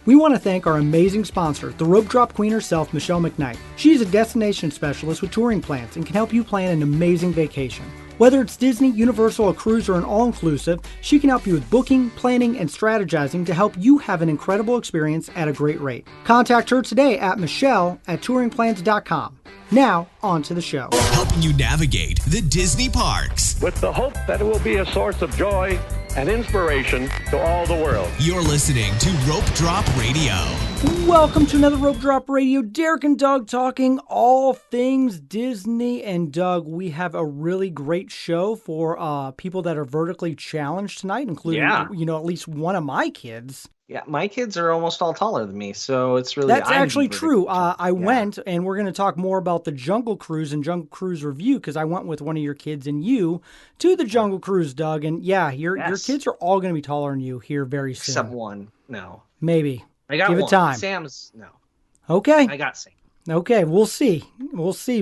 We want to thank our amazing sponsor, the rope drop queen herself, Michelle McKnight. She's a destination specialist with touring plans and can help you plan an amazing vacation. Whether it's Disney, Universal, a cruise, or an all-inclusive, she can help you with booking, planning, and strategizing to help you have an incredible experience at a great rate. Contact her today at michelle@touringplans.com. Now, on to the show. Helping you navigate the Disney parks. With the hope that it will be a source of joy and inspiration to all the world. You're listening to Rope Drop Radio. Welcome to another Rope Drop Radio. Derek and Doug talking all things Disney. And Doug, we have a really great show for people that are vertically challenged tonight, including, at least one of my kids. Yeah, my kids are almost all taller than me, so it's really... That's actually true. I went, and we're going to talk more about the Jungle Cruise and Jungle Cruise review, because I went with one of your kids and you to the Jungle Cruise, Doug. And your kids are all going to be taller than you here very soon. Except one. No. Maybe. I got Give one. it time. Sam's, no. Okay. I got Sam. Okay, we'll see.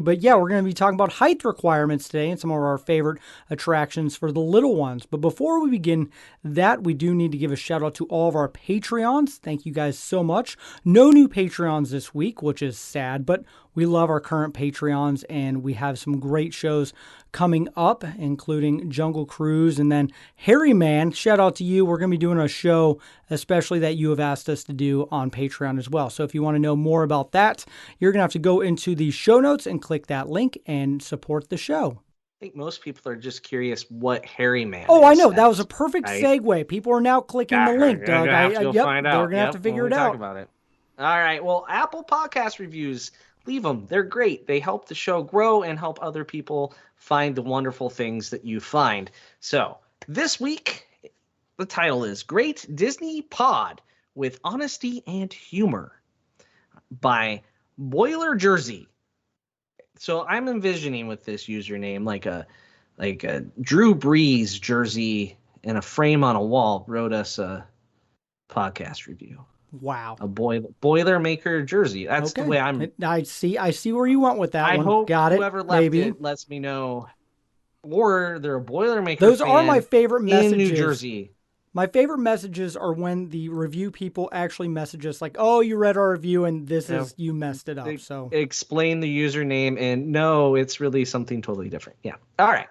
But yeah, we're going to be talking about height requirements today and some of our favorite attractions for the little ones. But before we begin that, we do need to give a shout out to all of our Patreons. Thank you guys so much. No new Patreons this week, which is sad, but we love our current Patreons, and we have some great shows coming up, including Jungle Cruise and then Harry Man. Shout out to you. We're going to be doing a show, especially that you have asked us to do on Patreon as well. So if you want to know more about that, you're going to have to go into the show notes and click that link and support the show. I think most people are just curious what Harry Man is. Oh, I know. That was a perfect segue. People are now clicking the link, Doug. They're going to have to figure it out. Talk about it. All right. Well, Apple Podcast reviews, leave them. They're great. They help the show grow and help other people find the wonderful things that you find. So this week, the title is Great Disney Pod with Honesty and Humor by Boiler Jersey. So I'm envisioning with this username like a Drew Brees jersey in a frame on a wall wrote us a podcast review. Wow. A Boilermaker jersey. That's the way I'm... I see where you went with that one. I hope Got whoever left it lets me know. Or they're a Boilermaker Those fan are my favorite messages. in New Jersey. My favorite messages are when the review people actually message us like, oh, you read our review and you messed it up. So explain the username and no, it's really something totally different. Yeah. All right.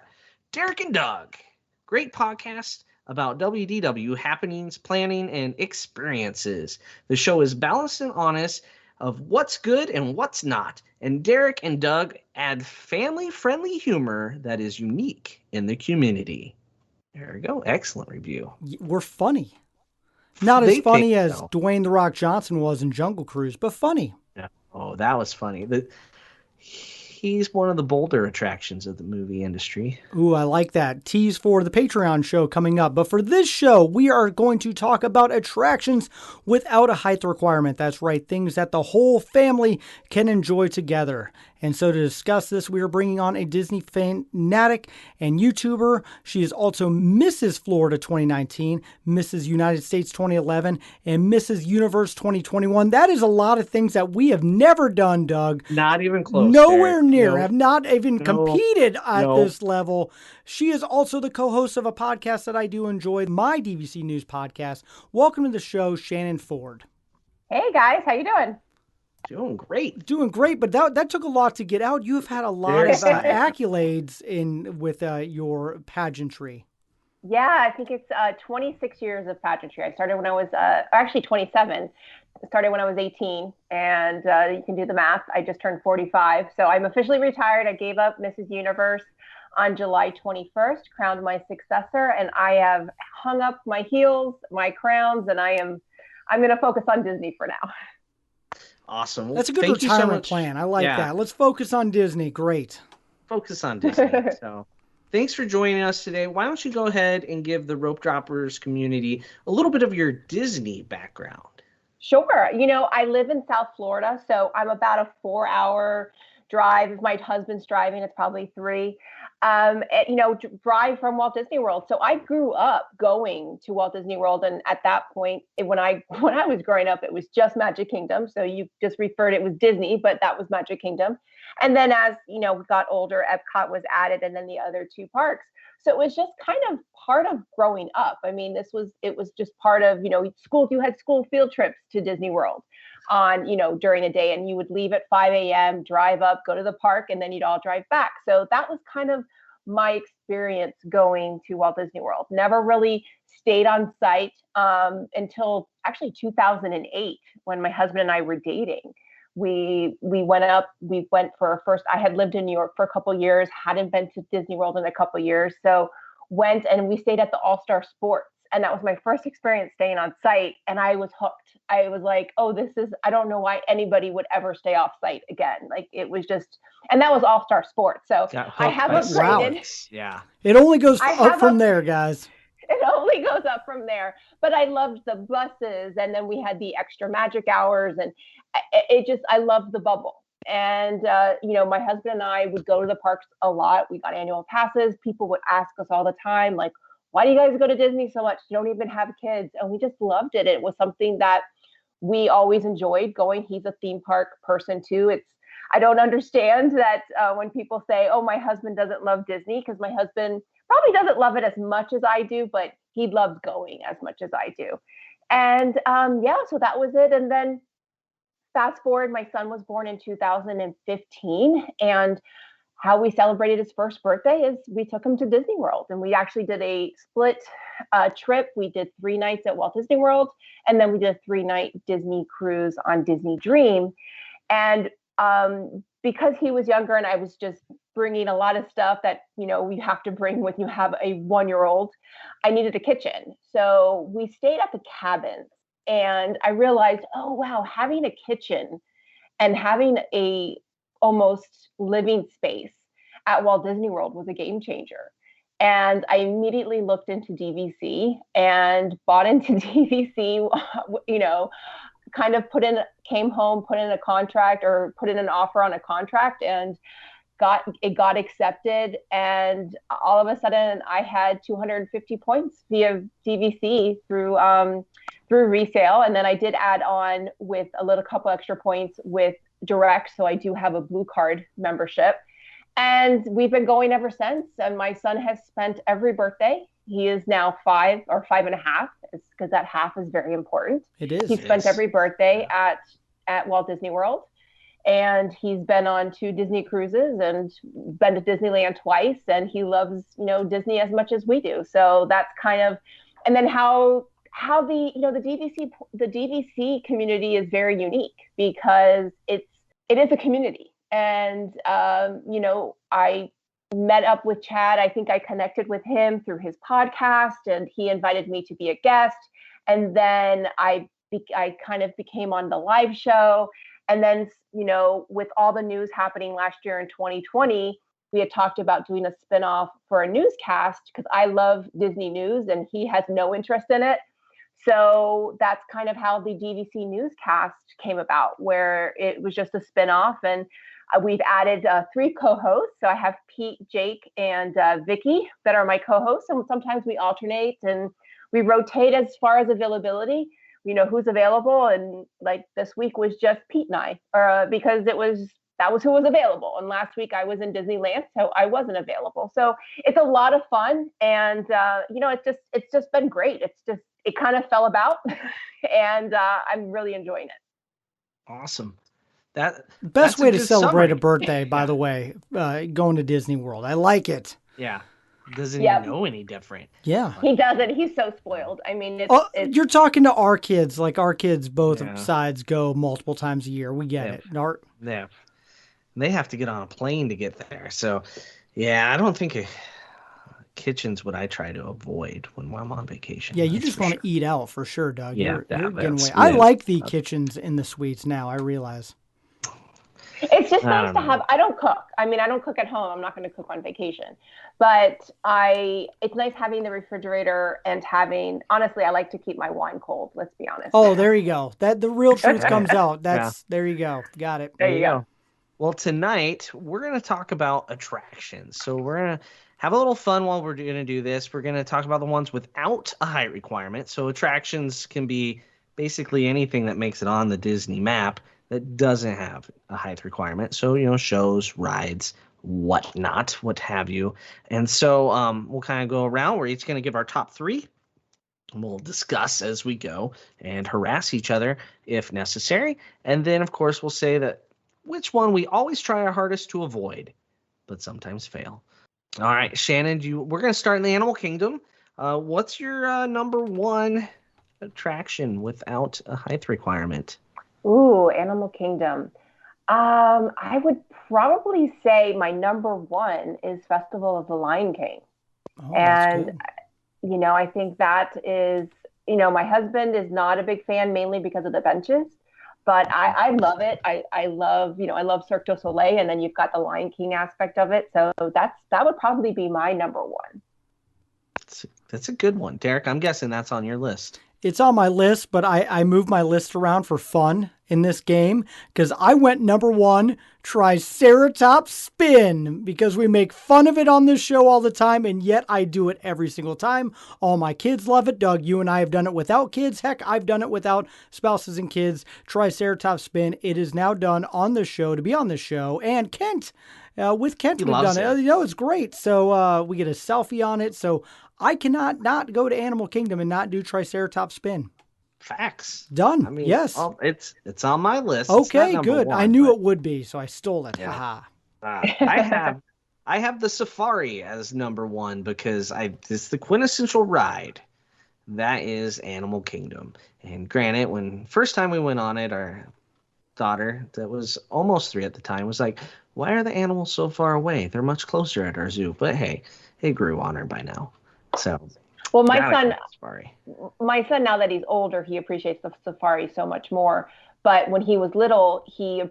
Derek and Doug. Great podcast about WDW happenings, planning, and experiences. The show is balanced and honest of what's good and what's not. And Derek and Doug add family-friendly humor that is unique in the community. There we go. Excellent review. We're funny. Not as funny as Dwayne "The Rock" Johnson was in Jungle Cruise, but funny. Yeah. Oh, that was funny. He's one of the bolder attractions of the movie industry. Ooh, I like that. Tease for the Patreon show coming up. But for this show, we are going to talk about attractions without a height requirement. That's right, things that the whole family can enjoy together. And so to discuss this, we are bringing on a Disney fanatic and YouTuber. She is also Mrs. Florida 2019, Mrs. United States 2011, and Mrs. Universe 2021. That is a lot of things that we have never done, Doug. Not even close. Nowhere near. Have not even competed at this level. She is also the co-host of a podcast that I do enjoy, My DVC News Podcast. Welcome to the show, Shannon Ford. Hey, guys. How you doing? Doing great, but that took a lot to get out. You've had a lot of accolades with your pageantry. Yeah, I think it's 26 years of pageantry. I started when I was actually 27. I started when I was 18, and you can do the math. I just turned 45, so I'm officially retired. I gave up Mrs. Universe on July 21st, crowned my successor, and I have hung up my heels, my crowns, and I'm going to focus on Disney for now. Awesome. Well, that's a good retirement plan. I like that. Let's focus on Disney. Great. Focus on Disney. So thanks for joining us today. Why don't you go ahead and give the Rope Droppers community a little bit of your Disney background? Sure. I live in South Florida, so I'm about a 4-hour drive. If my husband's driving, it's probably 3. Drive from Walt Disney World. So I grew up going to Walt Disney World, and at that point, when I was growing up, it was just Magic Kingdom. So you just referred it was Disney, but that was Magic Kingdom. And then as we got older, Epcot was added, and then the other 2 parks. So it was just kind of part of growing up. I mean, it was just part of, you had school field trips to Disney World on, during a day, and you would leave at 5 a.m., drive up, go to the park, and then you'd all drive back. So that was kind of my experience going to Walt Disney World. Never really stayed on site until actually 2008, when my husband and I were dating. We went for our first, I had lived in New York for a couple of years, hadn't been to Disney World in a couple of years. So went, and we stayed at the All-Star Sports. And that was my first experience staying on site. And I was hooked. I was like, oh, I don't know why anybody would ever stay off site again. Like, it was just, and that was All-Star Sports. So I have upgraded. Wow. Yeah. It only goes up from there, guys. It only goes up from there. But I loved the buses. And then we had the extra magic hours. And I loved the bubble. And, my husband and I would go to the parks a lot. We got annual passes. People would ask us all the time, like, why do you guys go to Disney so much? You don't even have kids. And we just loved it. It was something that we always enjoyed going. He's a theme park person too. I don't understand that when people say, oh, my husband doesn't love Disney, because my husband probably doesn't love it as much as I do, but he loves going as much as I do. And so that was it. And then fast forward, my son was born in 2015, and how we celebrated his first birthday is we took him to Disney World, and we actually did a split trip. We did 3 nights at Walt Disney World, and then we did a 3-night Disney cruise on Disney Dream. And because he was younger and I was just bringing a lot of stuff that, you have to bring when you have a 1-year-old, I needed a kitchen. So we stayed at the cabins, and I realized, oh, wow, having a kitchen and having a almost living space at Walt Disney World was a game changer. And I immediately looked into DVC and bought into DVC, kind of came home, put in a contract, or put in an offer on a contract, and got accepted. And all of a sudden I had 250 points via DVC through resale. And then I did add on with a couple extra points with direct. So I do have a Blue Card membership, and we've been going ever since. And my son has spent every birthday. He is now 5 or 5.5, because that half is very important. It is. He spent every birthday at Walt Disney World, and he's been on 2 Disney cruises and been to Disneyland twice. And he loves, Disney as much as we do. So that's kind of, and then how the DVC community is very unique, because it is a community. And I met up with Chad. I think I connected with him through his podcast, and he invited me to be a guest. And then I kind of became on the live show. And then, with all the news happening last year in 2020, we had talked about doing a spinoff for a newscast, because I love Disney news and he has no interest in it. So that's kind of how the DVC newscast came about, where it was just a spinoff. And we've added 3 co-hosts. So I have Pete, Jake, and Vicky that are my co-hosts. And sometimes we alternate and we rotate as far as availability, who's available. And like this week was just Pete and I, because that was who was available. And last week I was in Disneyland, so I wasn't available. So it's a lot of fun. And, it's just been great. It kind of fell about and I'm really enjoying it. Awesome. Best way to celebrate a birthday, by the way, going to Disney World. I like it. Yeah. Doesn't even know any different. Yeah. He doesn't. He's so spoiled. I mean, you're talking to our kids. Like, our kids, both sides go multiple times a year. We get it. Yeah. They have to get on a plane to get there. So, I don't think kitchen's what I try to avoid when I'm on vacation. Yeah, you just want to eat out for sure, Doug. Yeah, you're getting away. I like the kitchens in the suites now, I realize. It's just nice to have. I don't cook. I mean, I don't cook at home. I'm not going to cook on vacation. But it's nice having the refrigerator and honestly, I like to keep my wine cold. Let's be honest. Oh, there you go. The real truth comes out. There you go. Got it. There you go. Well, tonight we're going to talk about attractions. So we're going to have a little fun while we're going to do this. We're going to talk about the ones without a height requirement. So attractions can be basically anything that makes it on the Disney map that doesn't have a height requirement. So, shows, rides, whatnot, what have you. And so we'll kind of go around. We're each going to give our top 3. We'll discuss as we go and harass each other if necessary. And then, of course, we'll say that which one we always try our hardest to avoid, but sometimes fail. All right, Shannon, we're going to start in the animal kingdom. What's your number 1 attraction without a height requirement? Ooh, Animal Kingdom. I would probably say my number 1 is Festival of the Lion King. Oh, And that's good. I think that is, my husband is not a big fan mainly because of the benches, but I love it. I love Cirque du Soleil, and then you've got the Lion King aspect of it. So that would probably be my number 1. That's a good one. Derek, I'm guessing that's on your list. It's on my list, but I moved my list around for fun in this game because I went number 1, Triceratops spin, because we make fun of it on this show all the time, and yet I do it every single time. All my kids love it. Doug, you and I have done it without kids. Heck, I've done it without spouses and kids. Triceratops spin. It is now done on the show to be on the show, and Kent. With Kent, we've done it. It's great. So we get a selfie on it. So I cannot not go to Animal Kingdom and not do Triceratops spin. Facts. Done. I mean, yes. It's on my list. Okay, good. 1, I knew it would be, so I stole it. Yeah. Haha. I have the Safari as number 1 because it's the quintessential ride. That is Animal Kingdom. And granted, when first time we went on it, our daughter, that was almost 3 at the time, was like, "Why are the animals so far away? They're much closer at our zoo." But hey, it grew on her by now. So, well, my son, now that he's older, he appreciates the safari so much more. But when he was little, he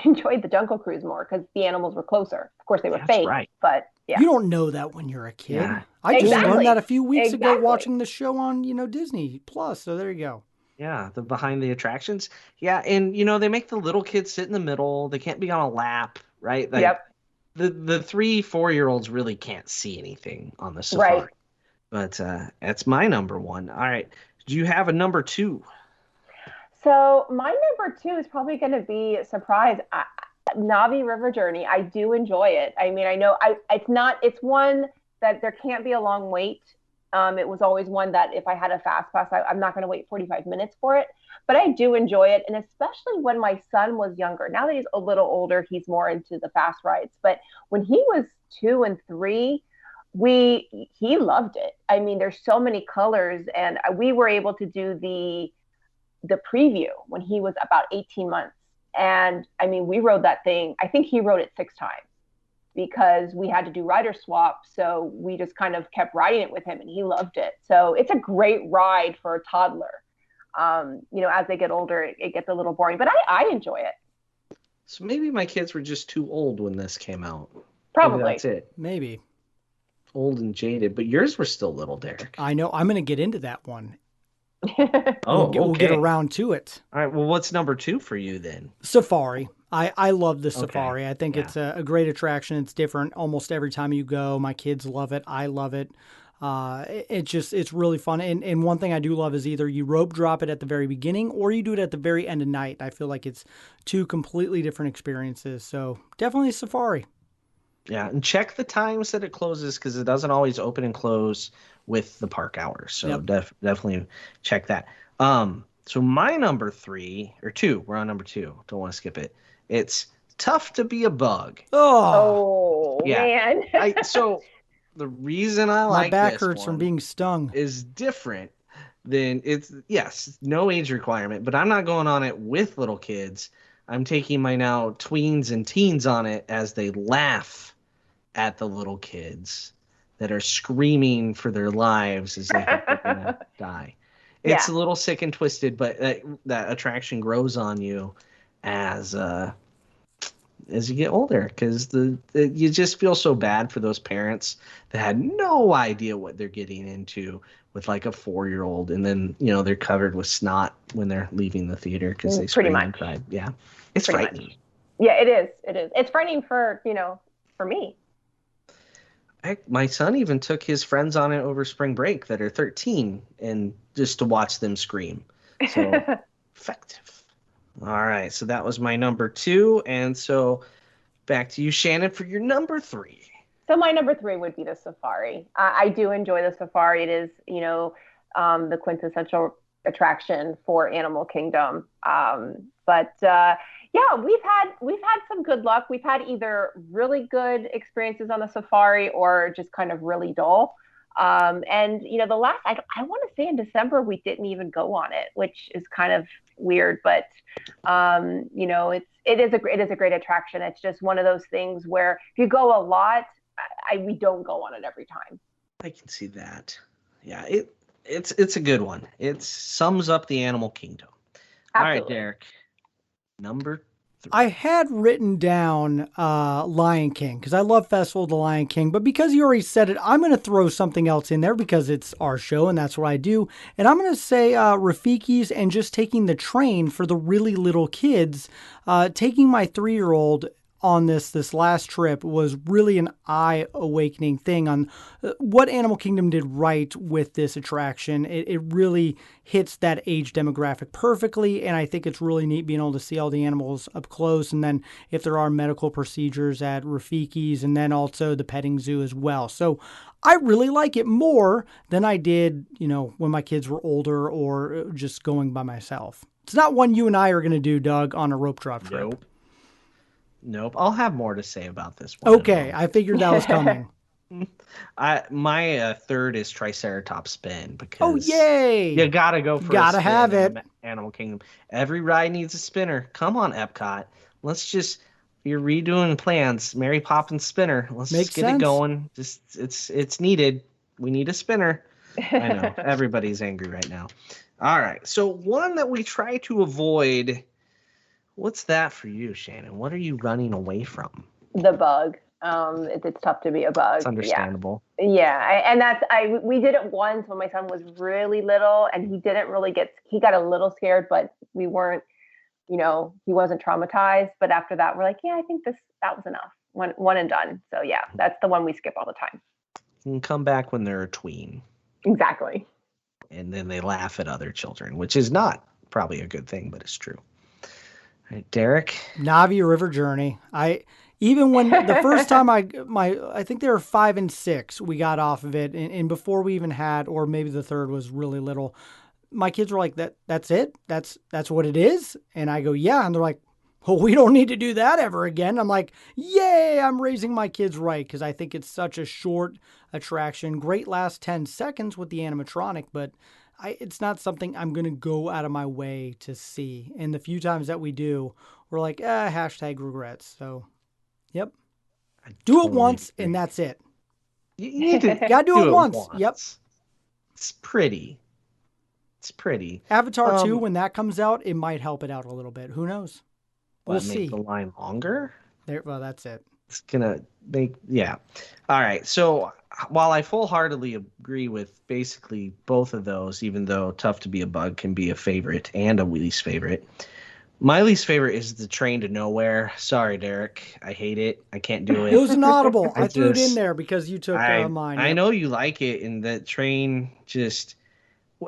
enjoyed the Jungle Cruise more because the animals were closer. Of course, they were fake, right. But yeah. You don't know that when you're a kid. Yeah. I just learned that a few weeks ago watching the show on, Disney Plus. So there you go. Yeah, the behind the attractions. Yeah, and they make the little kids sit in the middle. They can't be on a lap, right? Like, yep. The 3-4-year-olds really can't see anything on the safari. Right. But that's my number 1. All right. Do you have a number 2? So my number 2 is probably going to be a surprise. Navi River Journey. I do enjoy it. I mean, I know it's one that there can't be a long wait. It was always one that if I had a fast pass, I'm not going to wait 45 minutes for it. But I do enjoy it. And especially when my son was younger. Now that he's a little older, he's more into the fast rides. But when he was 2 and 3, he loved it. I mean, there's so many colors. And we were able to do the preview when he was about 18 months. And I mean, we rode that thing. I think he rode it 6 times because we had to do rider swap. So we just kind of kept riding it with him and he loved it. So it's a great ride for a toddler. As they get older, it gets a little boring, but I enjoy it. So maybe my kids were just too old when this came out. Probably. Maybe that's it. Maybe. Old and jaded, but yours were still little, Derek. I know. I'm going to get into that one. We'll get around to it. All right. Well, what's number 2 for you then? Safari. I love the Safari. I think it's a great attraction. It's different almost every time you go. My kids love it. I love it. It's really fun. And one thing I do love is either you rope drop it at the very beginning or you do it at the very end of night. I feel like it's 2 completely different experiences. So definitely Safari. Yeah, and check the times that it closes because it doesn't always open and close with the park hours. So definitely check that. So my number 3 or 2, we're on number 2. Don't want to skip it. It's Tough to Be a Bug. Oh man. So the reason I my like back this hurts from being stung is different than no age requirement, but I'm not going on it with little kids. I'm taking my now tweens and teens on it as they laugh at the little kids that are screaming for their lives as they think they're gonna die. It's a little sick and twisted, but that attraction grows on you as you get older because you just feel so bad for those parents that had no idea what they're getting into with like a 4-year-old, and then they're covered with snot when they're leaving the theater because they screamed and cried. Yeah, it's frightening. Yeah, it is. It's frightening for me. My son even took his friends on it over spring break that are 13 and just to watch them scream. So effective. All right, so that was my number 2, and so back to you, Shannon, for your number 3. So my number 3 would be the safari. I do enjoy the safari. It is, the quintessential attraction for Animal Kingdom. Yeah, we've had some good luck. We've had either really good experiences on the safari or just kind of really dull. The last, I want to say in December, we didn't even go on it, which is kind of weird, but it is a great attraction. It's just one of those things where if you go a lot, we don't go on it every time. I can see that. Yeah, it's a good one. It sums up the Animal Kingdom. Absolutely. All right, Derek. Number 3. I had written down Lion King because I love Festival of the Lion King, but because you already said it, I'm going to throw something else in there because it's our show and that's what I do. And I'm going to say Rafiki's and just taking the train for the really little kids. Taking my 3-year-old on this last trip was really an eye-awakening thing on what Animal Kingdom did right with this attraction. It really hits that age demographic perfectly, and I think it's really neat being able to see all the animals up close, and then if there are medical procedures at Rafiki's, and then also the petting zoo as well. So I really like it more than I did, when my kids were older or just going by myself. It's not one you and I are going to do, Doug, on a rope drop trip. Nope. I'll have more to say about this one. Okay, I figured that was coming. My 3rd is Triceratops Spin because yay! You gotta go for gotta a spin have it. Animal Kingdom. Every ride needs a spinner. Come on, Epcot. You're redoing plans. Mary Poppins spinner. Let's Makes just get sense. it going. It's needed. We need a spinner. I know everybody's angry right now. All right, so one that we try to avoid. What's that for you, Shannon? What are you running away from? The bug. It's tough to be a bug. It's understandable. We did it once when my son was really little, and he got a little scared, but we weren't, he wasn't traumatized. But after that, we're like, yeah, I think that was enough. One and done. So yeah, that's the one we skip all the time. You can come back when they're a tween. Exactly. And then they laugh at other children, which is not probably a good thing, but it's true. All right, Derek. Navi River Journey. Even when the first time I think they were 5 and 6, we got off of it, and before we even had, or maybe the 3rd was really little, my kids were like, that's it? That's what it is? And I go, yeah. And they're like, well, we don't need to do that ever again. I'm like, yay, I'm raising my kids right, because I think it's such a short attraction. Great last 10 seconds with the animatronic, but it's not something I'm going to go out of my way to see. And the few times that we do, we're like, hashtag regrets. So, yep. Do it once, and that's it. You need to gotta do it once. Yep. It's pretty. Avatar 2, when that comes out, it might help it out a little bit. Who knows? We'll see. Make the line longer? Well, that's it. It's going to make, yeah. All right. So while I full-heartedly agree with basically both of those, even though Tough to Be a Bug can be a favorite and a least favorite, my least favorite is the Train to Nowhere. Sorry, Derek. I hate it. I can't do it. It was an audible. I threw it in there because you took mine. I know you like it, and that train just...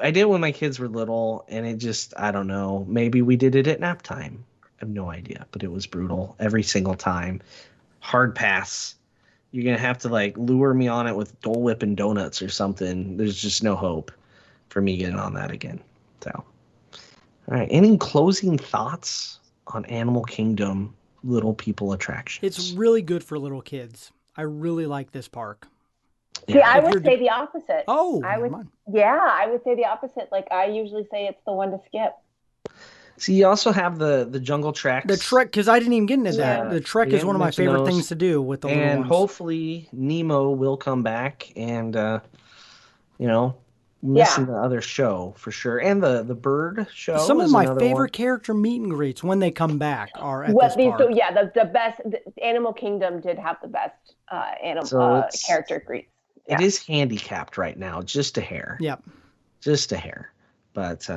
I did it when my kids were little, and it just, I don't know. Maybe we did it at nap time. I have no idea, but it was brutal every single time. Hard pass. You're going to have to, lure me on it with Dole Whip and donuts or something. There's just no hope for me getting on that again. So, all right. Any closing thoughts on Animal Kingdom Little People attractions? It's really good for little kids. I really like this park. Yeah. See, I would say the opposite. Oh, I would say the opposite. I usually say it's the one to skip. See, you also have the Jungle Treks. The Trek, because I didn't even get into that. The Trek is one of my favorite things to do with the little ones. And hopefully Nemo will come back and, missing the other show for sure. And the bird show. Some of my favorite character meet and greets when they come back are at this park. So, the best. Animal Kingdom did have the best character greets. Yeah. It is handicapped right now, just a hair. Yep. Just a hair. But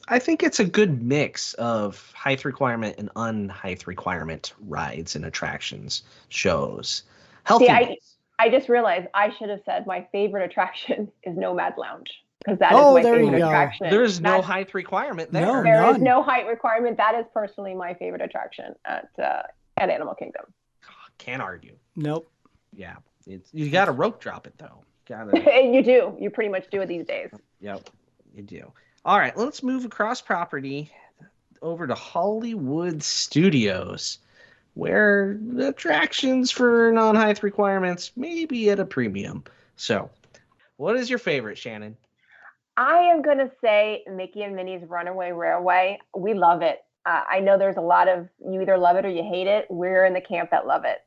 I think it's a good mix of height requirement and un-height requirement rides and attractions, shows. Healthy. See, I just realized I should have said my favorite attraction is Nomad Lounge. Because that is my favorite attraction. There's no height requirement there. No, there is no height requirement. That is personally my favorite attraction at Animal Kingdom. Can't argue. Nope. Yeah, you got to rope drop it though. You do. You pretty much do it these days. Yep, you do. All right, let's move across property over to Hollywood Studios, where the attractions for non-height requirements may be at a premium. So, what is your favorite, Shannon? I am going to say Mickey and Minnie's Runaway Railway. We love it. I know there's a lot of, you either love it or you hate it. We're in the camp that love it.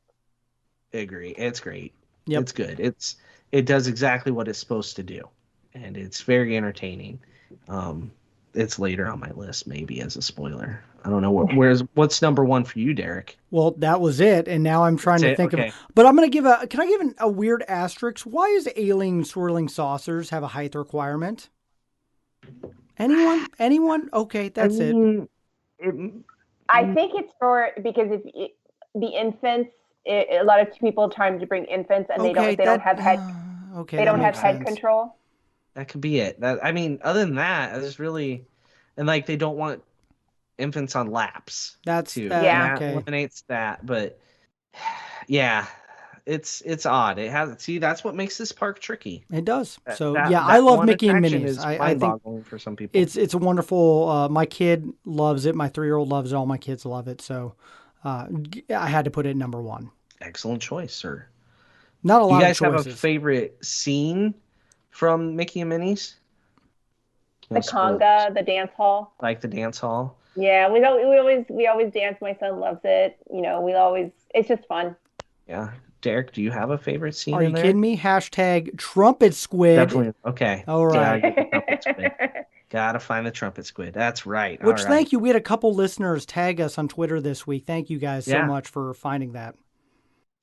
I agree. It's great. Yep. It's good. It does exactly what it's supposed to do, and it's very entertaining. It's later on my list, maybe as a spoiler. I don't know what's number one for you, Derek. Well, that was it, and now I'm trying to think of. But I'm going to Can I give a weird asterisk? Why is alien swirling saucers have a height requirement? Anyone? Okay, that's it. I think it's because the infants. A lot of people trying to bring infants, and they don't have head. They don't have head control. That could be it. Other than that, it's really, and like they don't want infants on laps. That's too. That eliminates that. But yeah, it's odd. It has that's what makes this park tricky. It does. So I love Mickey and Minnie's. I think for some people, it's a wonderful. My kid loves it. My 3-year-old loves it. All my kids love it. So I had to put it number one. Excellent choice, sir. Not a lot of choices. You guys have a favorite scene from Mickey and Minnie's? The conga, the dance hall. Like the dance hall? Yeah, we always dance. My son loves it. It's just fun. Yeah. Derek, do you have a favorite scene? Are you kidding me? # trumpet squid. Definitely. Okay. All right. Gotta find the trumpet squid. That's right. Thank you. We had a couple listeners tag us on Twitter this week. Thank you guys so much for finding that.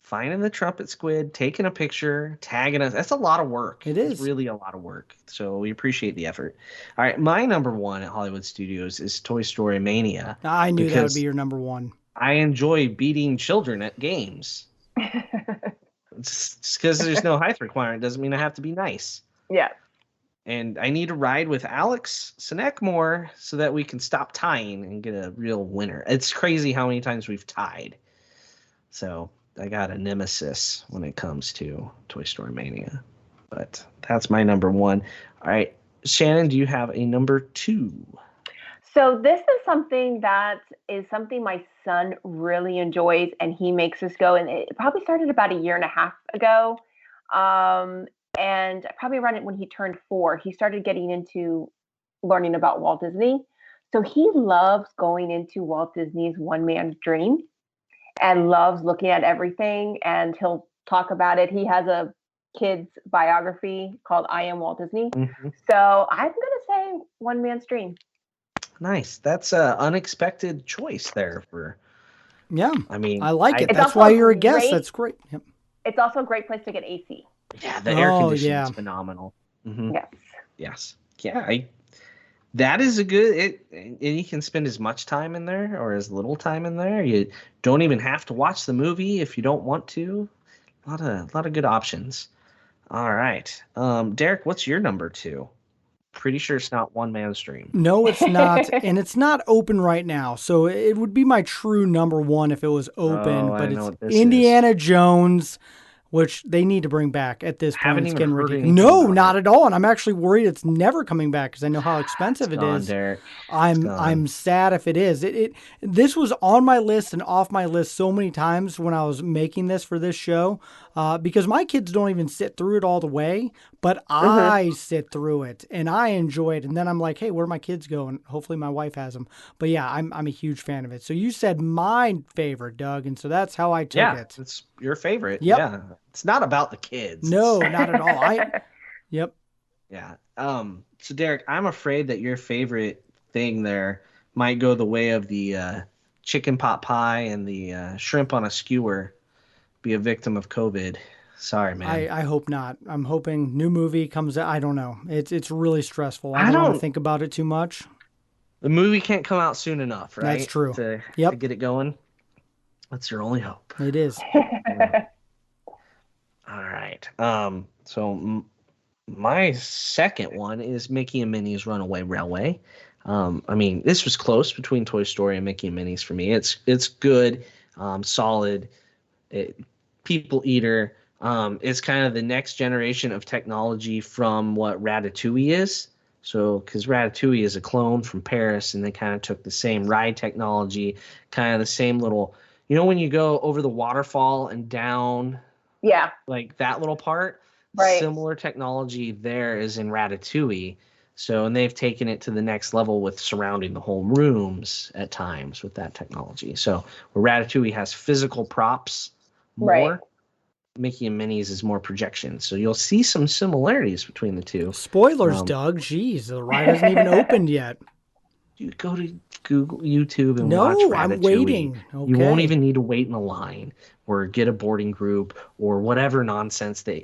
Finding the trumpet squid, taking a picture, tagging us. That's a lot of work. It's really a lot of work. So we appreciate the effort. All right. My number one at Hollywood Studios is Toy Story Mania. I knew that would be your number one. I enjoy beating children at games. Just because there's no height requirement doesn't mean I have to be nice. Yeah. And I need to ride with Alex Sinek more so that we can stop tying and get a real winner. It's crazy how many times we've tied. So I got a nemesis when it comes to Toy Story Mania. But that's my number one. All right. Shannon, do you have a number two? So this is something my son really enjoys, and he makes us go. And it probably started about a year and a half ago. And probably around it when he turned 4, he started getting into learning about Walt Disney. So he loves going into Walt Disney's One Man's Dream and loves looking at everything. And he'll talk about it. He has a kid's biography called I Am Walt Disney. Mm-hmm. So I'm going to say One Man's Dream. Nice. That's an unexpected choice there for. Yeah. I like it. That's why you're a guest. That's great. Yep. It's also a great place to get AC. Yeah, the air conditioning is phenomenal. Mm-hmm. Yes. Yeah, that is a good. You can spend as much time in there or as little time in there. You don't even have to watch the movie if you don't want to. A lot of good options. All right, Derek, what's your number two? Pretty sure it's not One Man's Dream. No, it's not, and it's not open right now. So it would be my true number one if it was open. But it's Indiana Jones, which they need to bring back at this point. It's getting ridiculous. No, not at all. And I'm actually worried it's never coming back because I know how expensive it is. Derek. I'm sad if it is. This was on my list and off my list so many times when I was making this for this show because my kids don't even sit through it all the way, but I sit through it and I enjoy it. And then I'm like, hey, where do my kids go? And hopefully my wife has them. But yeah, I'm a huge fan of it. So you said my favorite, Doug, and so that's how I took it. Yeah, it's your favorite. Yep. Yeah. It's not about the kids. No, not at all. Yep. Yeah. So Derek, I'm afraid that your favorite thing there might go the way of the chicken pot pie and the shrimp on a skewer, be a victim of COVID. Sorry, man. I hope not. I'm hoping new movie comes out. I don't know. It's really stressful. I don't want to think about it too much. The movie can't come out soon enough, right? That's true. To get it going. That's your only hope. It is. All right. So my second one is Mickey and Minnie's Runaway Railway. This was close between Toy Story and Mickey and Minnie's for me. It's good, solid. People Eater is kind of the next generation of technology from what Ratatouille is. So, because Ratatouille is a clone from Paris, and they kind of took the same ride technology, kind of the same little, when you go over the waterfall and down, Yeah. like that little part, Right. similar technology there is in Ratatouille. So, and they've taken it to the next level with surrounding the whole rooms at times with that technology. So, where Ratatouille has physical props more, Right. Mickey and Minnie's is more projection. So you'll see some similarities between the two. Spoilers, Doug. Jeez, the ride hasn't even opened yet. You go to Google, YouTube, and watch No, Ratatouille. I'm waiting. Okay. You won't even need to wait in a line or get a boarding group or whatever nonsense they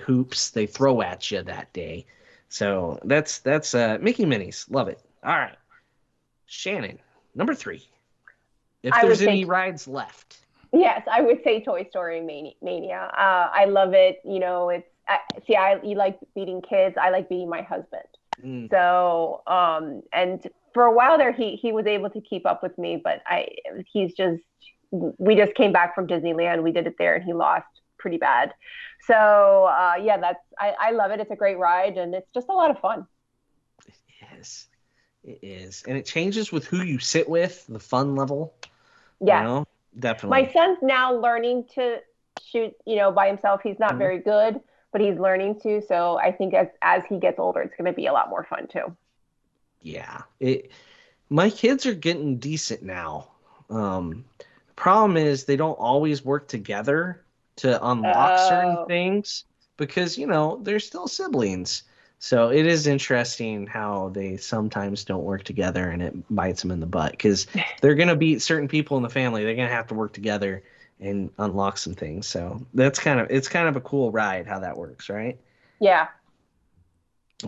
throw at you that day. So that's Mickey and Minnie's. Love it. All right. Shannon, number 3. If there's any rides left. Yes, I would say Toy Story Mania. I love it. You like beating kids. I like beating my husband. So, and for a while there, he was able to keep up with me, but we just came back from Disneyland. We did it there, and he lost pretty bad. So, I love it. It's a great ride, and it's just a lot of fun. It is, and it changes with who you sit with, the fun level. Yeah. Definitely. My son's now learning to shoot, by himself. He's not very good, but he's learning to. So I think as he gets older, it's going to be a lot more fun too. Yeah. My kids are getting decent now. Problem is they don't always work together to unlock certain things because, they're still siblings. So it is interesting how they sometimes don't work together, and it bites them in the butt because they're going to beat certain people in the family. They're going to have to work together and unlock some things. So it's kind of a cool ride how that works, right? Yeah.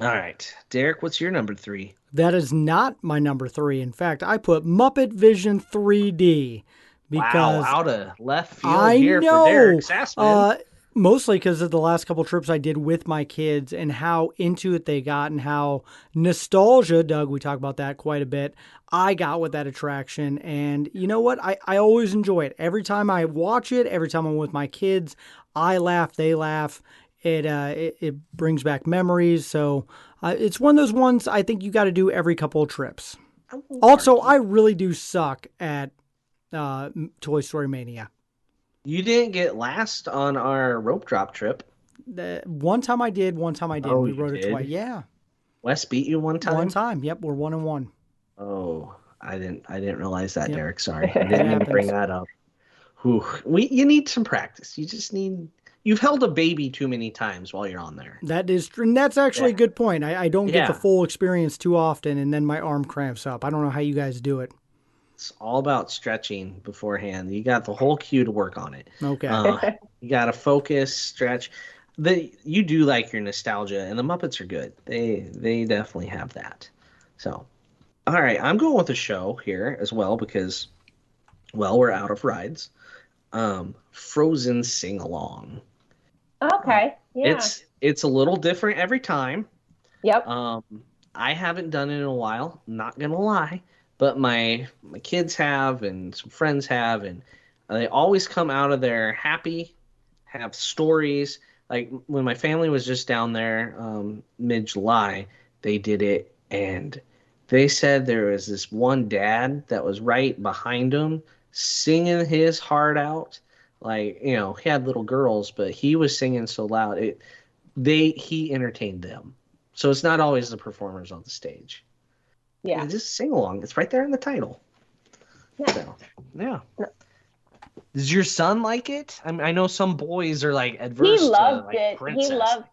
All right. Derek, what's your number 3? That is not my number 3. In fact, I put Muppet Vision 3D because out of left field here for Derek Sassman. Mostly because of the last couple trips I did with my kids and how into it they got and how nostalgia, Doug, we talk about that quite a bit, I got with that attraction. And you know what? I always enjoy it. Every time I watch it, every time I'm with my kids, I laugh, they laugh. It brings back memories. So it's one of those ones I think you got to do every couple of trips. Also, I really do suck at Toy Story Mania. You didn't get last on our rope drop trip. One time I did. Oh, we rode it twice. Yeah. Wes beat you one time? One time. Yep, we're 1-1. Oh, I didn't realize that, Derek. Sorry. I didn't even bring that up. You need some practice. You've held a baby too many times while you're on there. That is true. And that's actually a good point. I don't get the full experience too often, and then my arm cramps up. I don't know how you guys do it. It's all about stretching beforehand. You got the whole queue to work on it. Okay. You got to focus, stretch. You do like your nostalgia, and the Muppets are good. They definitely have that. So, all right, I'm going with a show here as well because, we're out of rides. Frozen Sing Along. Okay. Yeah. It's a little different every time. Yep. I haven't done it in a while. Not gonna lie. But my kids have and some friends have, and they always come out of there happy, have stories. Like when my family was just down there mid-July, they did it, and they said there was this one dad that was right behind them singing his heart out. Like, he had little girls, but he was singing so loud. He entertained them. So it's not always the performers on the stage. Yeah. Just sing along. It's right there in the title. Yeah. So, yeah. Does your son like it? I know some boys are like adverse. He loved to, it. Princess.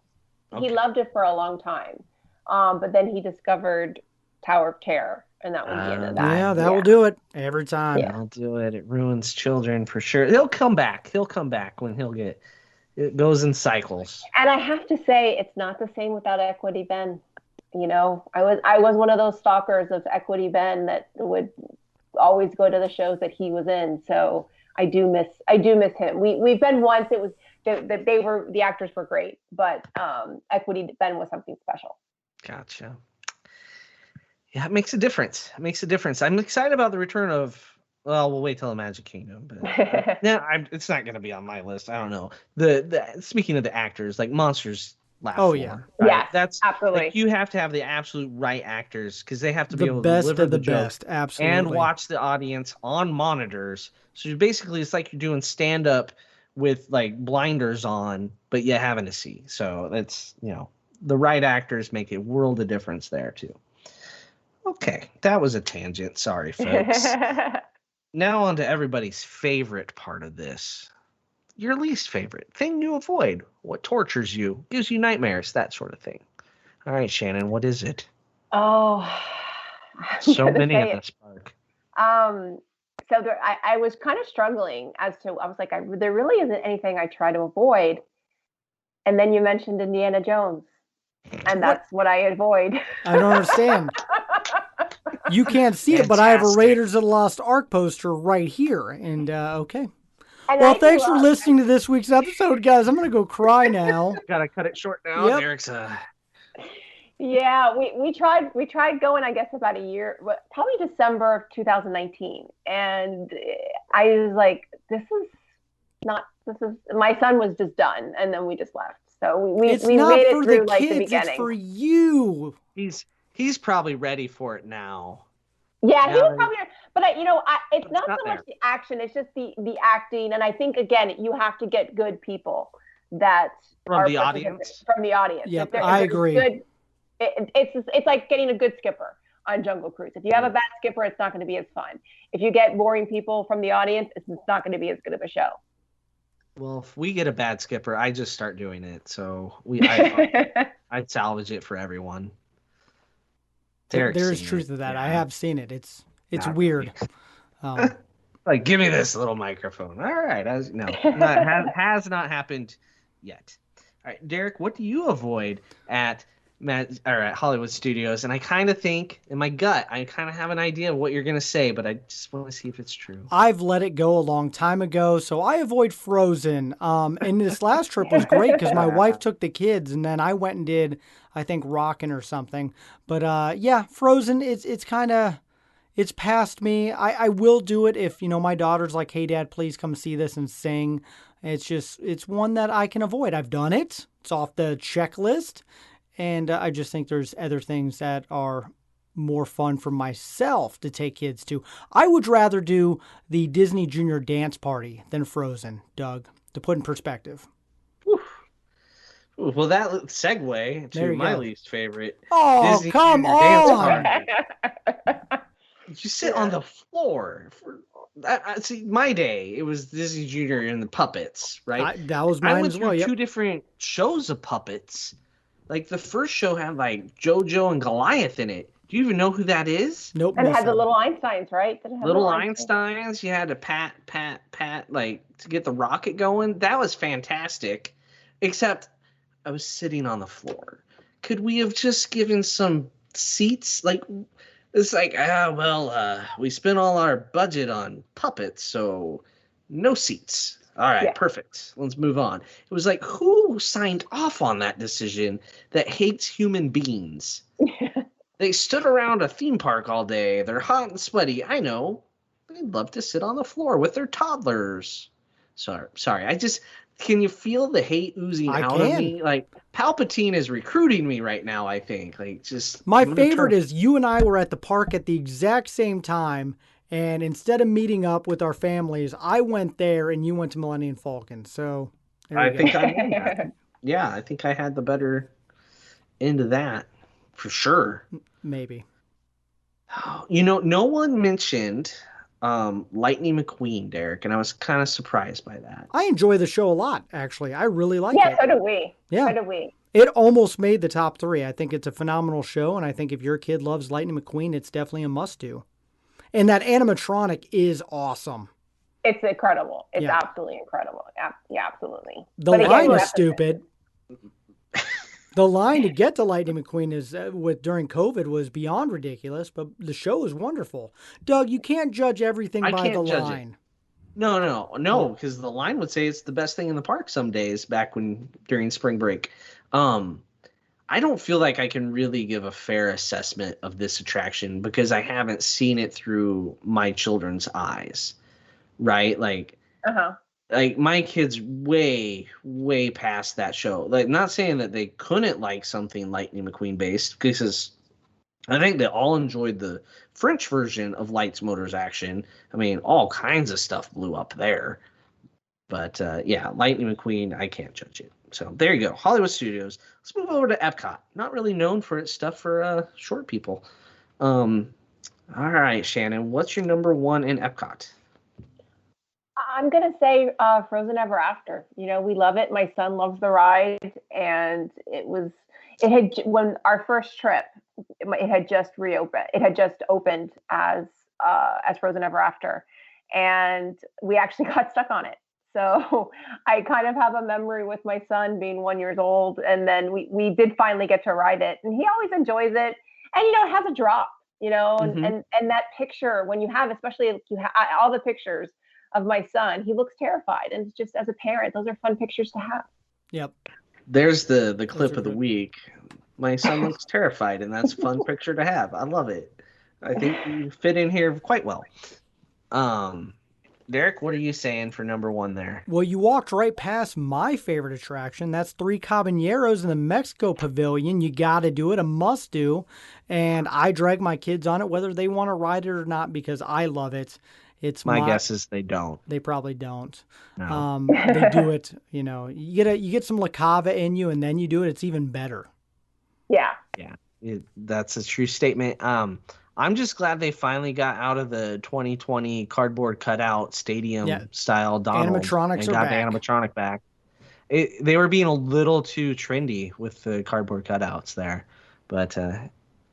He loved it for a long time. But then he discovered Tower of Terror, and that was the end of that. Yeah, that will do it every time. Yeah. That'll do it. It ruins children for sure. He'll come back. When it goes in cycles. And I have to say, it's not the same without Equity Ben. I was one of those stalkers of Equity Ben that would always go to the shows that he was in. So I do miss him. We've been once. It was the actors were great, but Equity Ben was something special. Gotcha. Yeah, it makes a difference. I'm excited about the return of Well, we'll wait till the Magic Kingdom. But no, it's not going to be on my list. I don't know. Speaking of the actors, like Monsters Laugh Oh, More, yeah. right? Yes, That's absolutely. like you have to have the absolute right actors because they have to be The able to best deliver of the joke best. Absolutely. and watch the audience on monitors. So basically, it's like you're doing stand up with like blinders on, but you having to see. So that's the right actors make a world of difference there too. Okay, that was a tangent. Sorry, folks. Now on to everybody's favorite part of this. Your least favorite. Thing you avoid. What tortures you, gives you nightmares, that sort of thing. All right, Shannon, what is it? Oh, So many in this park. So I was kind of struggling I was like, there really isn't anything I try to avoid. And then you mentioned Indiana Jones, and that's what I avoid. I don't understand. You can't see it, but I have a Raiders of the Lost Ark poster right here. And okay. And well, thanks for listening to this week's episode, guys. I'm going to go cry now. Gotta cut it short now. Yep. Derek's Yeah, we tried going, I guess, about a year, probably December of 2019, and I was like, my son was just done, and then we just left. So we made it through like the beginning. It's for you. He's probably ready for it now. Yeah, he was probably, but it's not so much the action; it's just the acting, and I think again, you have to get good people that from the audience. From the audience. Yep, I agree. Good, it's like getting a good skipper on Jungle Cruise. If you have a bad skipper, it's not going to be as fun. If you get boring people from the audience, it's not going to be as good of a show. Well, if we get a bad skipper, I just start doing it. So I'd salvage it for everyone. There's truth to that. Yeah. I have seen it. It's weird. Like, give me this little microphone. All right. Has not happened yet. All right, Derek, what do you avoid at Hollywood Studios? And I kind of think, in my gut, I kind of have an idea of what you're going to say, but I just want to see if it's true. I've let it go a long time ago, so I avoid Frozen. And this last trip was great because my wife took the kids, and then I went and did, I think, Rockin' or something. But yeah, Frozen, it's kind of, it's past me. I will do it if, my daughter's like, hey, Dad, please come see this and sing. It's one that I can avoid. I've done it. It's off the checklist. And I just think there's other things that are more fun for myself to take kids to. I would rather do the Disney Junior Dance Party than Frozen, Doug, to put in perspective. Ooh, well, that segue to my least favorite. Oh, Disney come Junior on! Dance Party. You sit on the floor. See, my day, it was Disney Junior and the puppets, right? That was mine as well. I went through two different shows of puppets. Like, the first show had, like, JoJo and Goliath in it. Do you even know who that is? Nope. And it had the little Einsteins, right? Little Einsteins. You had to pat, like, to get the rocket going. That was fantastic. Except I was sitting on the floor. Could we have just given some seats? Like, it's like, we spent all our budget on puppets, so no seats. All right, Perfect. Let's move on. It was like, who signed off on that decision that hates human beings? They stood around a theme park all day. They're hot and sweaty. I know. They'd love to sit on the floor with their toddlers. Sorry. Can you feel the hate oozing out of me? Like, Palpatine is recruiting me right now, I think. Like, just my favorite is you and I were at the park at the exact same time. And instead of meeting up with our families, I went there and you went to Millennium Falcon. So I think I won that. Yeah, I think I had the better end of that for sure. Maybe. No one mentioned Lightning McQueen, Derek, and I was kind of surprised by that. I enjoy the show a lot, actually. I really like it. Yeah, so do we. Yeah. So do we. It almost made the top 3. I think it's a phenomenal show, and I think if your kid loves Lightning McQueen, it's definitely a must-do. And that animatronic is awesome. It's incredible. It's absolutely incredible. Yeah, absolutely. The line is stupid. The line to get to Lightning McQueen is during COVID was beyond ridiculous, but the show is wonderful. Doug, you can't judge everything by the line. No, because the line would say it's the best thing in the park some days during spring break. I I don't feel like I can really give a fair assessment of this attraction because I haven't seen it through my children's eyes, right? Uh-huh. Like my kids way past that show. Like, not saying that they couldn't like something Lightning McQueen based, because I think they all enjoyed the French version of Lights, Motors, Action. I mean, all kinds of stuff blew up there. But yeah, Lightning McQueen, I can't judge it. So there you go, Hollywood Studios. Let's move over to Epcot. Not really known for its stuff for short people. All right, Shannon, what's your number one in Epcot? I'm going to say Frozen Ever After. You know, we love it. My son loves the ride. And when our first trip, it had just reopened. It had just opened as Frozen Ever After. And we actually got stuck on it. So I kind of have a memory with my son being 1 year old. And then we did finally get to ride it. And he always enjoys it. And, you know, it has a drop, you know, and that picture, when you have, especially if you have all the pictures of my son, he looks terrified. And it's just, as a parent, those are fun pictures to have. Yep. There's the clip of the week. My son looks terrified, and that's a fun picture to have. I love it. I think you fit in here quite well. Derek, what are you saying for number one there? Well, you walked right past my favorite attraction. That's Three Caballeros in the Mexico Pavilion. You got to do it, a must do. And I drag my kids on it, whether they want to ride it or not, because I love it. It's my guess is they don't. They probably don't. No. They do it, you know. You get some La Cava in you, and then you do it. It's even better. Yeah. Yeah, that's a true statement. I'm just glad they finally got out of the 2020 cardboard cutout stadium style Donald animatronics and got the animatronic back. They were being a little too trendy with the cardboard cutouts there, but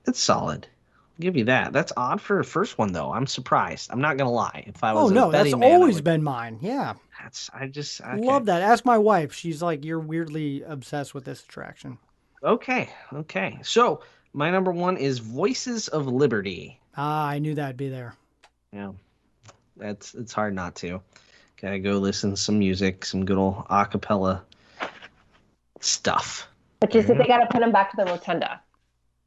it's solid. Give you that. That's odd for a first one, though. I'm surprised. I'm not gonna lie. If I was that's always been mine. Yeah. I love that. Ask my wife. She's like, you're weirdly obsessed with this attraction. Okay. So my number one is Voices of Liberty. I knew that'd be there. Yeah, it's hard not to. Gotta go listen to some music, some good old acapella stuff. But you said they gotta put them back to the rotunda.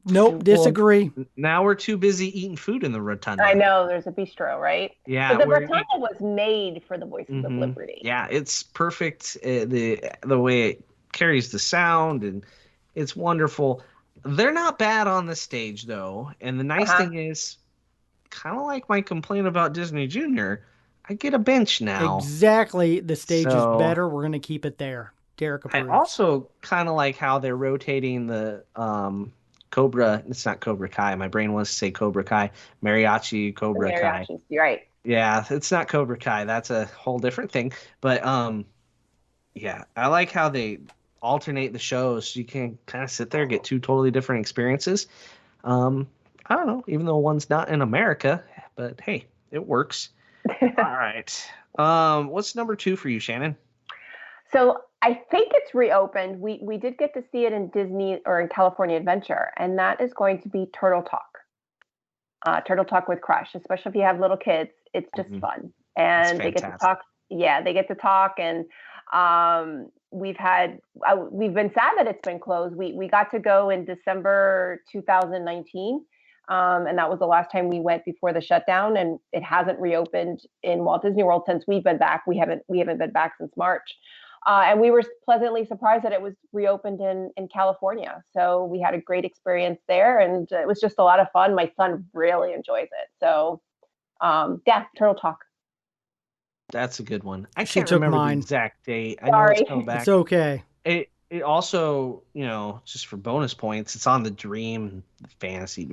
Nope, disagree. Well, now we're too busy eating food in the rotunda. I know, there's a bistro, right? Yeah. But the rotunda was made for the Voices of Liberty. Yeah, it's perfect. The way it carries the sound, and it's wonderful. They're not bad on the stage, though. And the nice thing is, kind of like my complaint about Disney Junior, I get a bench now. Exactly. The stage is better. We're going to keep it there. Derek approves. I also kind of like how they're rotating the Cobra. It's not Cobra Kai. My brain wants to say Cobra Kai. Mariachi Cobra Kai. You're right. Yeah, it's not Cobra Kai. That's a whole different thing. But yeah, I like how they alternate the shows so you can kind of sit there and get two totally different experiences. I don't know, even though one's not in America, but hey, it works. All right. What's number two for you, Shannon? So I think it's reopened. We did get to see it in Disney or in California Adventure, and that is going to be Turtle Talk. Turtle Talk with Crush, especially if you have little kids. It's just fun. And they get to talk. Yeah, they get to talk. And we've been sad that it's been closed. We got to go in December 2019. And that was the last time we went before the shutdown, and it hasn't reopened in Walt Disney World since we've been back. We haven't been back since March. And we were pleasantly surprised that it was reopened in California. So we had a great experience there, and it was just a lot of fun. My son really enjoys it. So yeah, Turtle Talk. That's a good one. I can't remember the exact date. I Sorry. know it's coming back. It's okay. It also, just for bonus points, it's on the Dream Fantasy.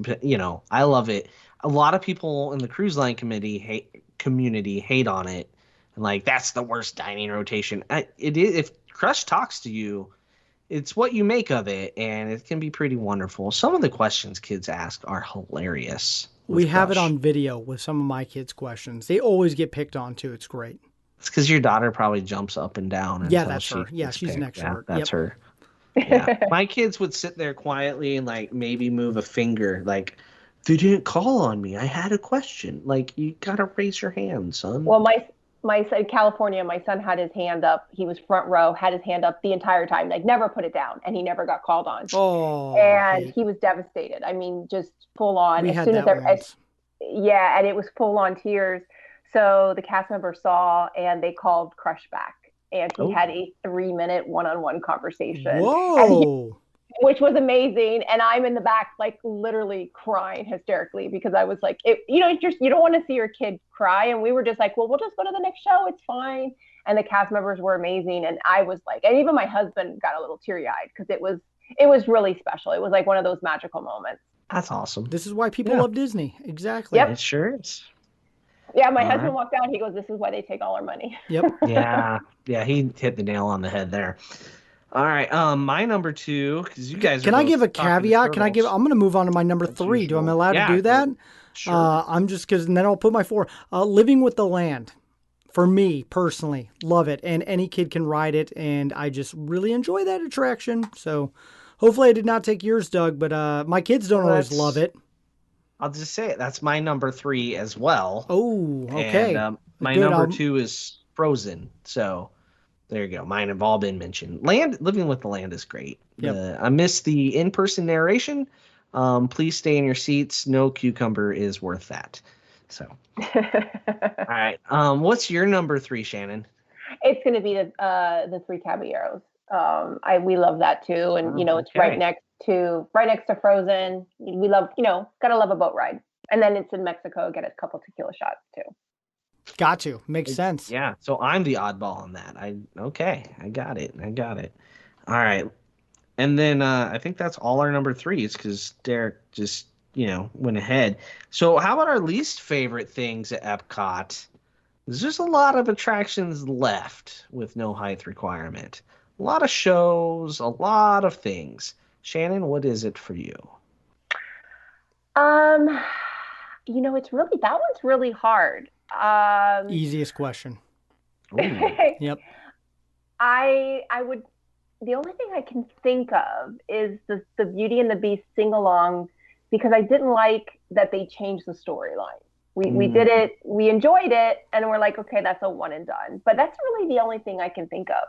I love it. A lot of people in the cruise line community hate on it, and like that's the worst dining rotation. It is. If Crush talks to you, it's what you make of it, and it can be pretty wonderful. Some of the questions kids ask are hilarious. We have it on video with some of my kids' questions. They always get picked on too. It's great. It's because your daughter probably jumps up and down. Yeah, that's her. Yeah, she's an extrovert. Yeah, that's her. Yeah. My kids would sit there quietly and like maybe move a finger. Like, they didn't call on me. I had a question. Like, you gotta raise your hand, son. Well, my son, California, my son had his hand up. He was front row, had his hand up the entire time, like never put it down, and he never got called on. Oh, And he was devastated. I mean, just full on. we As had soon that as, once. yeah, and it was full on tears. So the cast member saw, and they called Crush back, and he had a 3-minute one-on-one conversation. Whoa. Which was amazing. And I'm in the back, like literally crying hysterically because I was like, you don't want to see your kid cry. And we were just like, well, we'll just go to the next show. It's fine. And the cast members were amazing. And I was like, and even my husband got a little teary eyed because it was really special. It was like one of those magical moments. That's awesome. This is why people love Disney. Exactly. Yep. It sure is. Yeah, my husband walked out. He goes, "This is why they take all our money." Yep. Yeah, he hit the nail on the head there. All right, my number 2, because you guys. Can are I both give a talking caveat? I'm going to move on to my number That's 3. usual. Do I allowed to do that? Sure. I'm just because then I'll put my 4. Living with the Land. For me personally, love it, and any kid can ride it, and I just really enjoy that attraction. So, hopefully, I did not take yours, Doug. But my kids don't always love it. I'll just say it. That's my number 3 as well. Oh, okay. And my Good, number 2 is Frozen. So there you go. Mine have all been mentioned. Living with the Land is great. Yep. I miss the in-person narration. Please stay in your seats. No cucumber is worth that. So, all right. What's your number 3, Shannon? It's going to be the Three Caballeros. We love that too, and it's right next to Frozen. We love, gotta love a boat ride, and then it's in Mexico. Get a couple tequila shots too. Got to. Makes sense. Yeah. So I'm the oddball on that. I got it. All right. And then I think that's all our number 3s because Derek just went ahead. So how about our least favorite things at Epcot? There's just a lot of attractions left with no height requirement. A lot of shows, a lot of things. Shannon, what is it for you? It's really, that one's really hard. Easiest question. Yep. I would, the only thing I can think of is the Beauty and the Beast sing along, because I didn't like that they changed the storyline. We did it, we enjoyed it, and we're like, okay, that's a one and done. But that's really the only thing I can think of.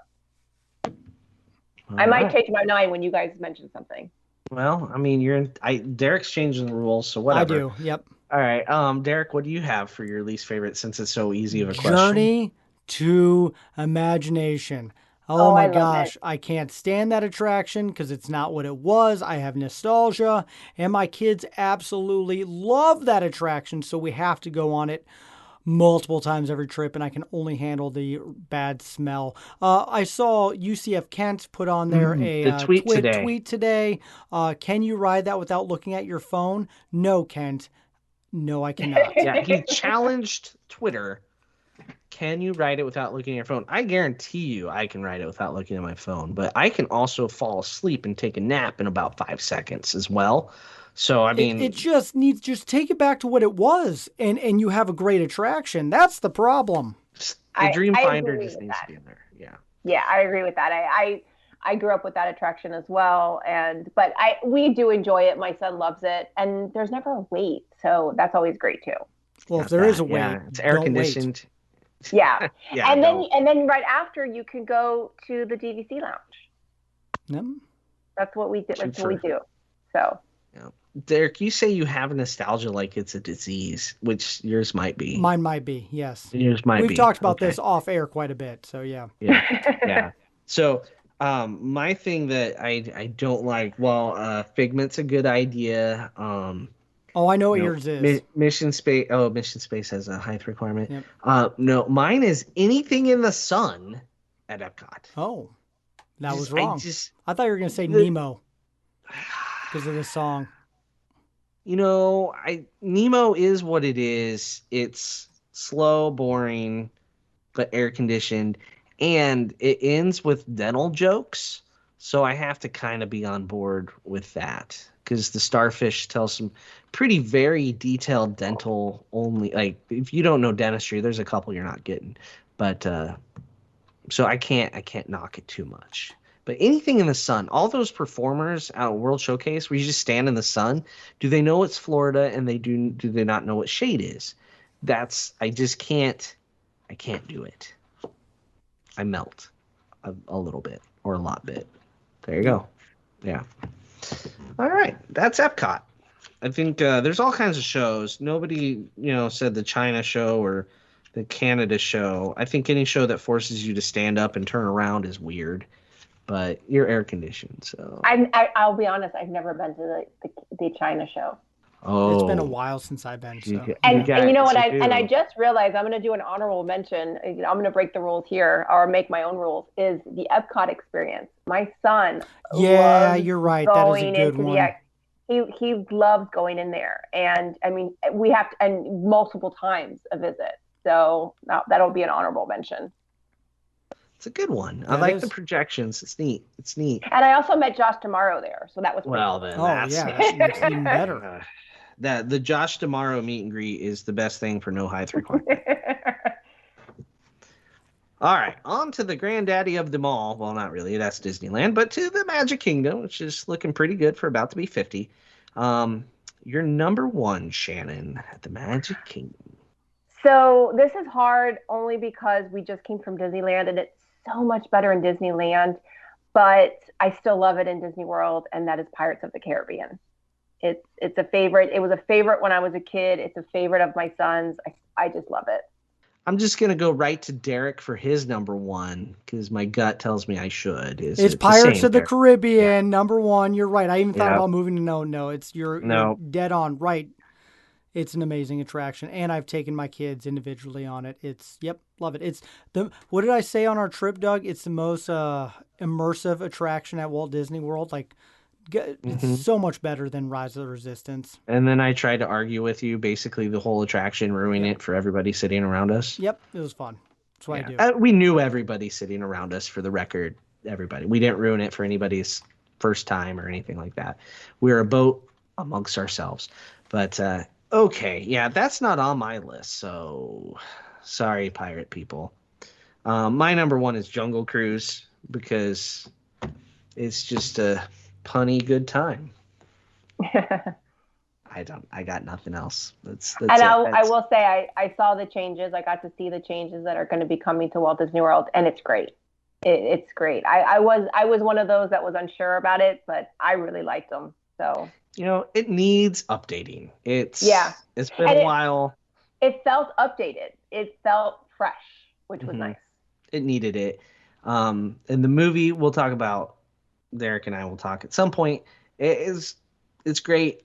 I might change my mind when you guys mention something. Well, I mean, Derek's changing the rules, so whatever. I do. Yep. All right, Derek, what do you have for your least favorite since it's so easy of a question? Journey to Imagination. Oh my gosh, I can't stand that attraction because it's not what it was. I have nostalgia, and my kids absolutely love that attraction, so we have to go on it multiple times every trip, and I can only handle the bad smell. I saw UCF Kent put on there a tweet today. Can you ride that without looking at your phone? No, Kent. No, I cannot. Yeah, he challenged Twitter. Can you ride it without looking at your phone? I guarantee you I can ride it without looking at my phone, but I can also fall asleep and take a nap in about 5 seconds as well. So, I mean... It just needs... Just take it back to what it was, and you have a great attraction. That's the problem. The Dreamfinder just needs to be in there. Yeah. Yeah, I agree with that. I grew up with that attraction as well, but we do enjoy it. My son loves it, and there's never a wait, so that's always great too. Well, if there is a wait, it's air conditioned. Yeah. And then right after you can go to the DVC lounge. Yep. That's what we did. That's what we do. So. Yeah. Derek, you say you have nostalgia like it's a disease, which yours might be. Mine might be, yes. Yours might be. We've talked about this off air quite a bit, so yeah. Yeah. So, my thing that I don't like, Figment's a good idea. I know what yours is. Mission Space. Oh, Mission Space has a height requirement. Yep. No, mine is anything in the sun at Epcot. Oh, that was wrong. I thought you were going to say Nemo because of the song. Nemo is what it is. It's slow, boring, but air conditioned, and it ends with dental jokes. So I have to kind of be on board with that because the starfish tell some very detailed dental only. Like if you don't know dentistry, there's a couple you're not getting, but so I can't knock it too much. But anything in the sun, all those performers out at World Showcase where you just stand in the sun, do they know it's Florida and do they not know what shade is? I I can't do it. I melt a little bit or a lot bit. There you go. Yeah. All right. That's Epcot. I think there's all kinds of shows. Nobody, said the China show or the Canada show. I think any show that forces you to stand up and turn around is weird, but you're air conditioned, so. I'll be honest. I've never been to the China show. Oh, it's been a while since I've been. So. And you know what? I just realized I'm going to do an honorable mention. I'm going to break the rules here, or make my own rules. Is the Epcot experience? My son. Yeah, you're right. That is a good one. He loves going in there, and I mean we have to, and multiple times a visit. So that'll be an honorable mention. It's a good one. I like the projections. It's neat. And I also met Josh Tomorrow there, so that was well. cool. Then that makes it even better. The Josh Tomorrow meet and greet is the best thing for no height requirement. All right, on to the granddaddy of them all. Well, not really. That's Disneyland, but to the Magic Kingdom, which is looking pretty good for about to be 50. Your number one, Shannon, at the Magic Kingdom. So this is hard only because we just came from Disneyland, and it's so much better in Disneyland, but I still love it in Disney World, and that is Pirates of the Caribbean. It's a favorite. It was a favorite when I was a kid. It's a favorite of my son's. I just love it. I'm just going to go right to Derek for his number one because my gut tells me I should. It's Pirates of the Caribbean, number one. You're right. I even thought about moving to no. You're dead on right. It's an amazing attraction, and I've taken my kids individually on it. Love it. It's what did I say on our trip, Doug? It's the most immersive attraction at Walt Disney World. It's so much better than Rise of the Resistance. And then I tried to argue with you, basically the whole attraction, ruining it for everybody sitting around us. Yep, it was fun. That's what I do. We knew everybody sitting around us, for the record, everybody. We didn't ruin it for anybody's first time or anything like that. We were a boat amongst ourselves. But, okay, yeah, that's not on my list, so sorry, pirate people. My number one is Jungle Cruise because it's just a punny good time. I got nothing else. That's and I will say I saw the changes. I got to see the changes that are going to be coming to Walt Disney World, and it's great. It's great. I was one of those that was unsure about it, but I really liked them. So it needs updating. It's been a while. It felt updated. It felt fresh, which was nice. It needed it. And the movie we'll talk about. Derek and I will talk at some point. It's great.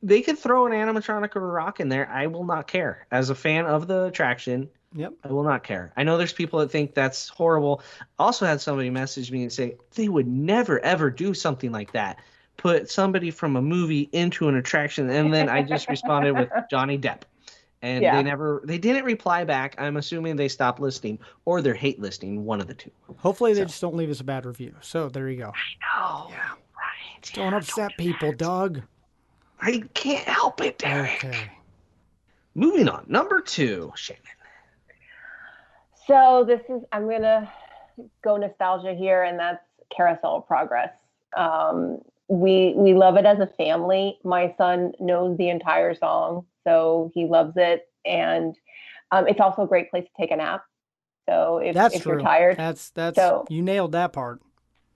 They could throw an animatronic or a rock in there. I will not care. As a fan of the attraction, I will not care. I know there's people that think that's horrible. Also had somebody message me and say they would never, ever do something like that. Put somebody from a movie into an attraction. And then I just responded with Johnny Depp. And they didn't reply back. I'm assuming they stopped listening or they're hate listing, one of the two. Hopefully they just don't leave us a bad review. So there you go. I know. Yeah. Right. Don't upset people, Doug. I can't help it, Derek. Okay. Moving on. Number 2, Shannon. So I'm going to go nostalgia here, and that's Carousel of Progress. We love it as a family. My son knows the entire song, so he loves it. And it's also a great place to take a nap. So if you're tired. That's you nailed that part.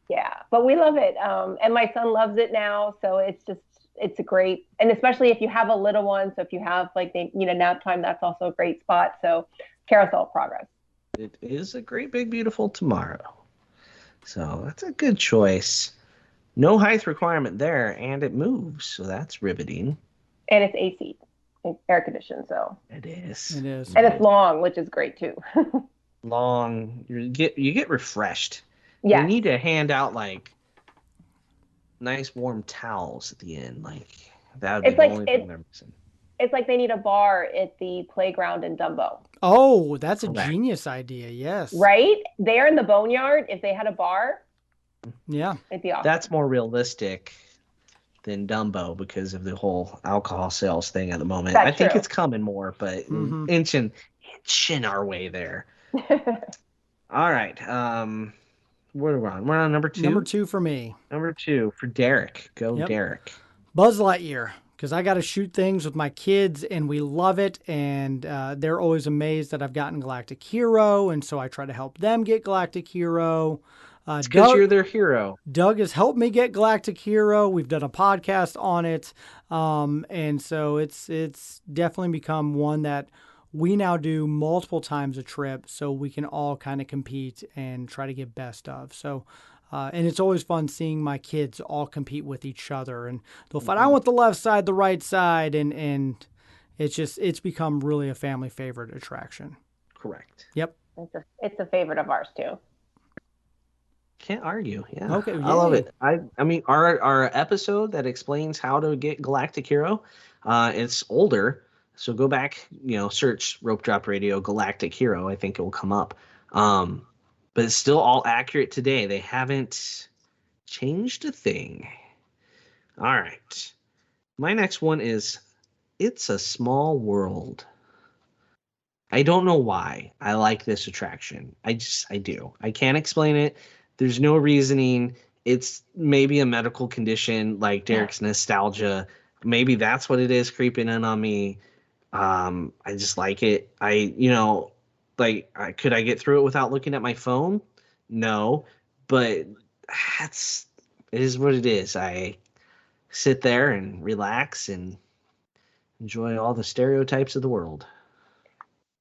Yeah, but we love it. And my son loves it now. So it's a great, and especially if you have a little one. So if you have nap time, that's also a great spot. So Carousel of Progress. It is a great, big, beautiful tomorrow. So that's a good choice. No height requirement there, and it moves. So that's riveting. And it's AC, air conditioned. So it is. It is. And it's long, which is great too. Long. You get refreshed. Yeah. You need to hand out nice warm towels at the end. That would be the only thing they're missing. It's like they need a bar at the playground in Dumbo. Oh, that's a genius idea. Yes. Right? There in the boneyard, if they had a bar. Yeah. It'd be awesome. That's more realistic than Dumbo because of the whole alcohol sales thing at the moment. I think it's coming more, but inching our way there. All right. Where are we on? We're on number 2. Number 2 for me. Number 2 for Derek. Go, Derek. Buzz Lightyear. because I got to shoot things with my kids, and we love it, and they're always amazed that I've gotten Galactic Hero, and so I try to help them get Galactic Hero. It's because you're their hero. Doug has helped me get Galactic Hero. We've done a podcast on it, and so it's definitely become one that we now do multiple times a trip, so we can all kind of compete and try to get best of. So. And it's always fun seeing my kids all compete with each other, and they'll fight. I want the left side, the right side, and it's become really a family favorite attraction. Correct. Yep. It's a favorite of ours too. Can't argue. Yeah. Okay. I love it. I mean, our episode that explains how to get Galactic Hero, it's older, so go back, search Rope Drop Radio Galactic Hero. I think it will come up. But it's still all accurate today. They haven't changed a thing. All right. My next one is It's a Small World. I don't know why I like this attraction. I do. I can't explain it. There's no reasoning. It's maybe a medical condition like Derek's nostalgia. Maybe that's what it is creeping in on me. I just like it. Could I get through it without looking at my phone? No, but it is what it is. I sit there and relax and enjoy all the stereotypes of the world.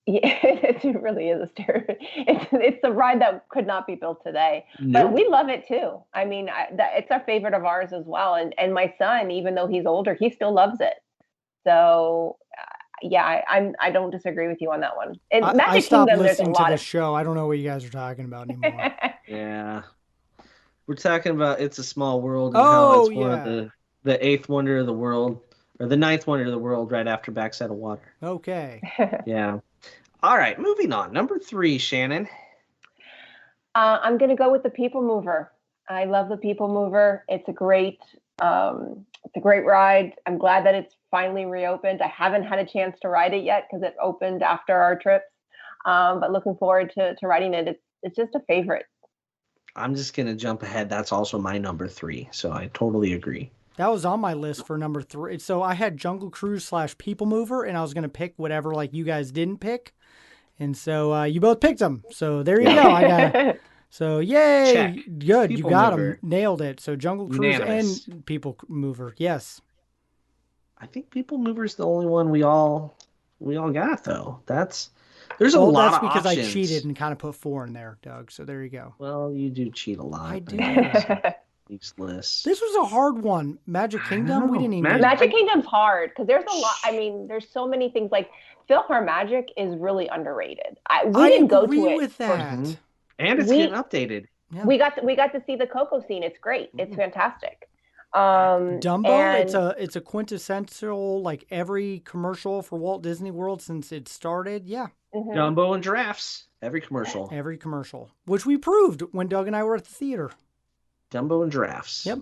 Yeah, it really is a stereotype. It's a ride that could not be built today, but we love it too. I mean, it's our favorite of ours as well. And my son, even though he's older, he still loves it. So. Yeah, I don't disagree with you on that one. And I stopped listening to the show. I don't know what you guys are talking about anymore. Yeah. We're talking about It's a Small World and how it's one of the eighth wonder of the world, or the ninth wonder of the world, right after Backside of Water. Okay. Yeah. All right, moving on. Number 3, Shannon. I'm going to go with the People Mover. I love the People Mover. It's a great ride. I'm glad that it's finally reopened. I haven't had a chance to ride it yet because it opened after our trips. But looking forward to riding it. It's just a favorite. I'm just going to jump ahead. That's also my number 3. So I totally agree. That was on my list for number 3. So I had Jungle Cruise / People Mover, and I was going to pick whatever like you guys didn't pick. And so you both picked them. So there you go. So yay. Check. Good. People you got Mover. them. Nailed it. So Jungle Cruise Unanimous. and People Mover. Yes. I think People Mover's the only one we all got though. There's a lot that's of because options. I cheated and kind of put 4 in there, Doug. So there you go. Well, you do cheat a lot. I do. These lists. This was a hard one. Magic Kingdom. We didn't even. Magic Kingdom's hard because there's a lot. I mean, there's so many things. Like PhilharMagic is really underrated. We didn't go to it. With that. Mm-hmm. And it's getting updated. Yeah. We got to see the Coco scene. It's great. It's fantastic. Dumbo, it's a quintessential, like every commercial for Walt Disney World since it started. Yeah. Mm-hmm. Dumbo and giraffes. Every commercial, which we proved when Doug and I were at the theater. Dumbo and giraffes. Yep.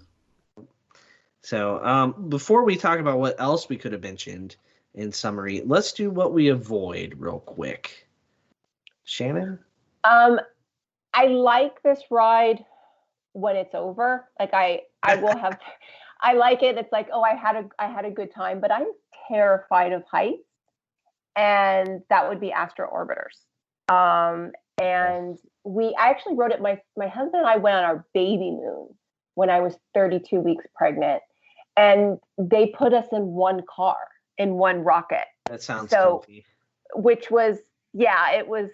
So before we talk about what else we could have mentioned in summary, let's do what we avoid real quick. Shannon? I like this ride when it's over. Like I will have, I like it. It's like, oh, I had a good time, but I'm terrified of heights, and that would be Astro Orbiters. And I actually rode it. My husband and I went on our baby moon when I was 32 weeks pregnant, and they put us in one car, in one rocket. That sounds comfy. Which was, it was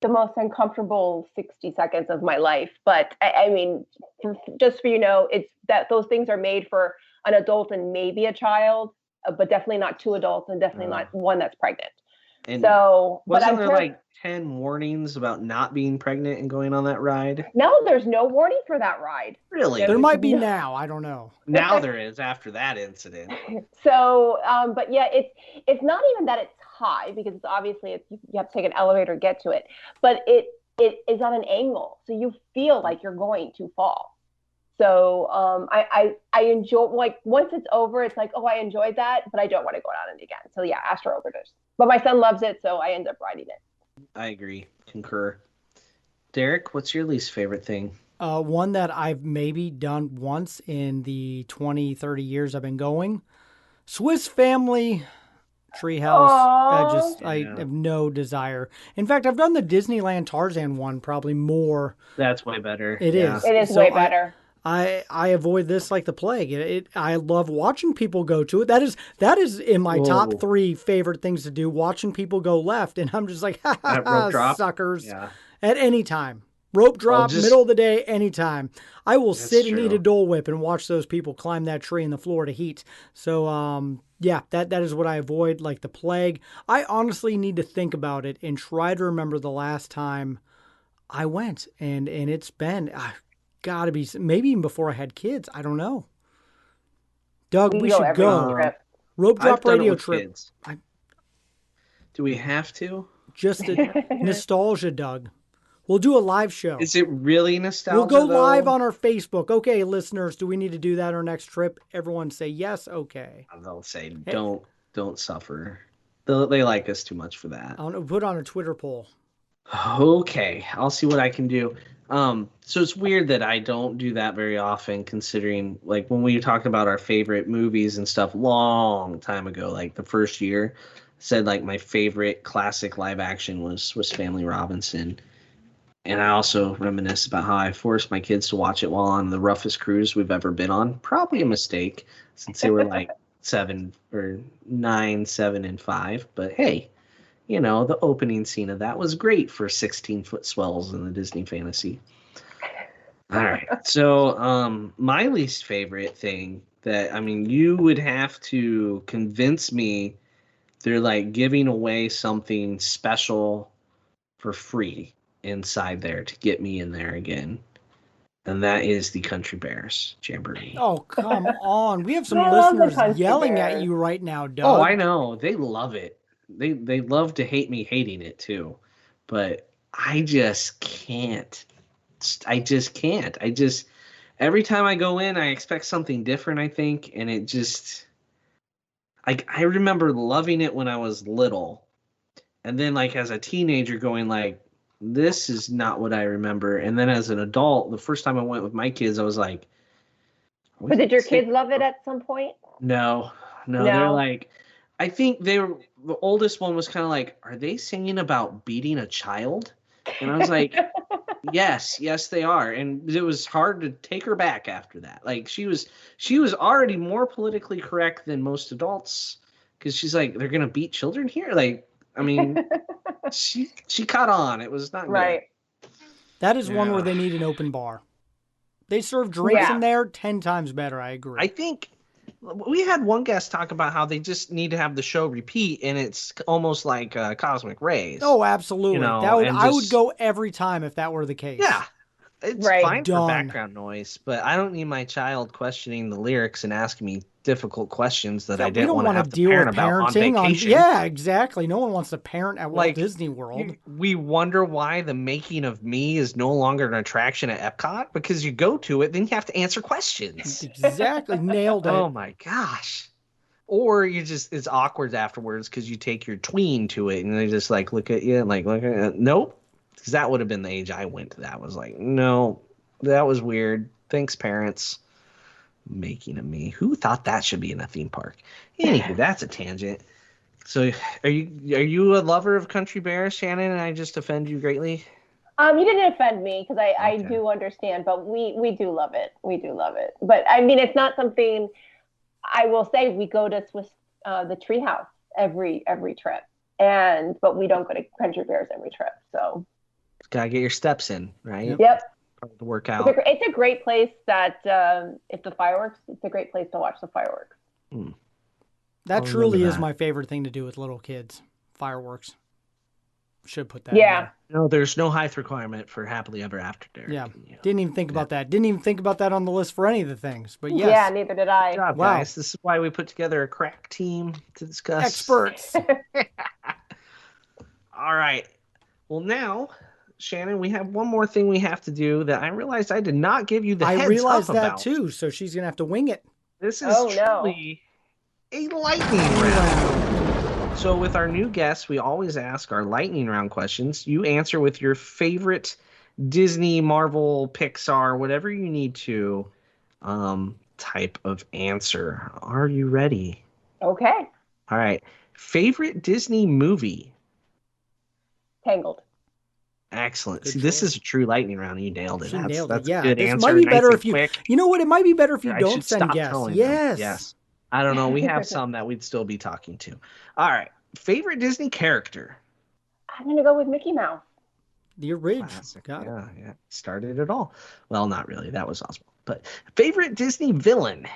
the most uncomfortable 60 seconds of my life. But I mean, just so you know, it's that those things are made for an adult and maybe a child, but definitely not 2 adults and definitely not one that's pregnant. And so, wasn't there like 10 warnings about not being pregnant and going on that ride? No, there's no warning for that ride. Really? There might be now. I don't know. Now there is after that incident. So, but yeah, it's not even that it's high because it's obviously you have to take an elevator to get to it, but it is on an angle, so you feel like you're going to fall. So I enjoy, like, once it's over, it's like, oh, I enjoyed that, but I don't want to go on it again. So yeah, Astro Orbiters. But my son loves it, so I end up riding it. I agree. Concur. Derek, what's your least favorite thing? One that I've maybe done once in the 20, 30 years I've been going. Swiss Family Treehouse. I have no desire. In fact, I've done the Disneyland Tarzan one probably more. That's way better. It is. It is way better. I avoid this like the plague. I love watching people go to it. That is in my top 3 favorite things to do. Watching people go left, and I'm just like, ha ha ha, suckers. Yeah. At any time. Rope drop, middle of the day, anytime. I will sit and eat a Dole Whip and watch those people climb that tree in the Florida heat. So, yeah, that is what I avoid like the plague. I honestly need to think about it and try to remember the last time I went. And it's been, gotta be, maybe even before I had kids. I don't know. Doug, we should go. Rope drop radio trip. Do we have to? Just a nostalgia, Doug. We'll do a live show. Is it really nostalgia? We'll go live on our Facebook. Okay, listeners, do we need to do that on our next trip? Everyone say yes. Okay. They'll say don't suffer. They like us too much for that. I'll put on a Twitter poll. Okay, I'll see what I can do. So it's weird that I don't do that very often, considering like when we talked about our favorite movies and stuff long time ago, like the first year, said like my favorite classic live action was Swiss Family Robinson. And I also reminisce about how I forced my kids to watch it while on the roughest cruise we've ever been on. Probably a mistake since they were like 9, 7, and 5. But hey, you know, the opening scene of that was great for 16-foot swells in the Disney fantasy. All right. So my least favorite thing that, I mean, you would have to convince me they're like giving away something special for free inside there to get me in there again, and that is the Country Bears Jamboree. Oh, come on. We have some listeners yelling at you right now, Doug. Oh, I know. They love it. They love to hate me hating it too, but I just can't. Every time I go in, I expect something different, I think, and it just, I remember loving it when I was little, and then like as a teenager going like, this is not what I remember. And then as an adult, the first time I went with my kids, I was like, but did your kids love it at some point? No. They're like, I think the oldest one was kind of like, are they singing about beating a child? And I was like, yes, they are. And it was hard to take her back after that. Like she was already more politically correct than most adults. Cause she's like, they're going to beat children here. Like, I mean, she caught on. It was not right. Good. That is one where they need an open bar. They serve drinks in there 10 times better. I agree. I think we had one guest talk about how they just need to have the show repeat, and it's almost like Cosmic Rays. Oh, absolutely. You know, I would go every time if that were the case. Yeah. It's fine for background noise, but I don't need my child questioning the lyrics and asking me difficult questions that I didn't want to have to deal with about on vacation. Yeah, exactly. No one wants to parent at Walt Disney World. We wonder why the Making of Me is no longer an attraction at Epcot, because you go to it, then you have to answer questions. Exactly. Nailed it. Oh my gosh. Or it's awkward afterwards because you take your tween to it and they just like look at you and like, look at it. Nope. Because that would have been the age I went to that. I was like, no, that was weird. Thanks, parents. Making of Me. Who thought that should be in a theme park? Anywho, that's a tangent. So are you a lover of Country Bears, Shannon, and I just offend you greatly? You didn't offend me because I do understand, but we do love it. We do love it. But I mean, it's not something, I will say we go to Swiss, the Treehouse every trip, but we don't go to Country Bears every trip. So gotta get your steps in, right? Yep. To work out. It's a great place that if the fireworks, it's a great place to watch the fireworks. That truly is my favorite thing to do with little kids. Fireworks. Should put that in there. No, there's no height requirement for Happily Ever After, Derek. Yeah. Didn't even think about that. Didn't even think about that on the list for any of the things. But yes. Yeah, neither did I. Good job, guys. This is why we put together a crack team to discuss. Experts. All right. Well, now, Shannon, we have one more thing we have to do that I realized I did not give you the heads up about. I realized that too, so she's going to have to wing it. This is truly a lightning round. So with our new guests, we always ask our lightning round questions. You answer with your favorite Disney, Marvel, Pixar, whatever you need to type of answer. Are you ready? Okay. All right. Favorite Disney movie? Tangled. Excellent. Good See, this choice. is a true lightning round. You nailed it. She nailed it. That's Yeah. a good This answer. might be Nice better and if you, quick. you know what? It might be better if you I don't should send stop guests. trolling them. Yes. Yes. I don't know. We have some that we'd still be talking to. All right. Favorite Disney character? I'm going to go with Mickey Mouse. The Ridge. Classic. Got it. Yeah. Started it all. Well, not really. That was Oswald. But favorite Disney villain?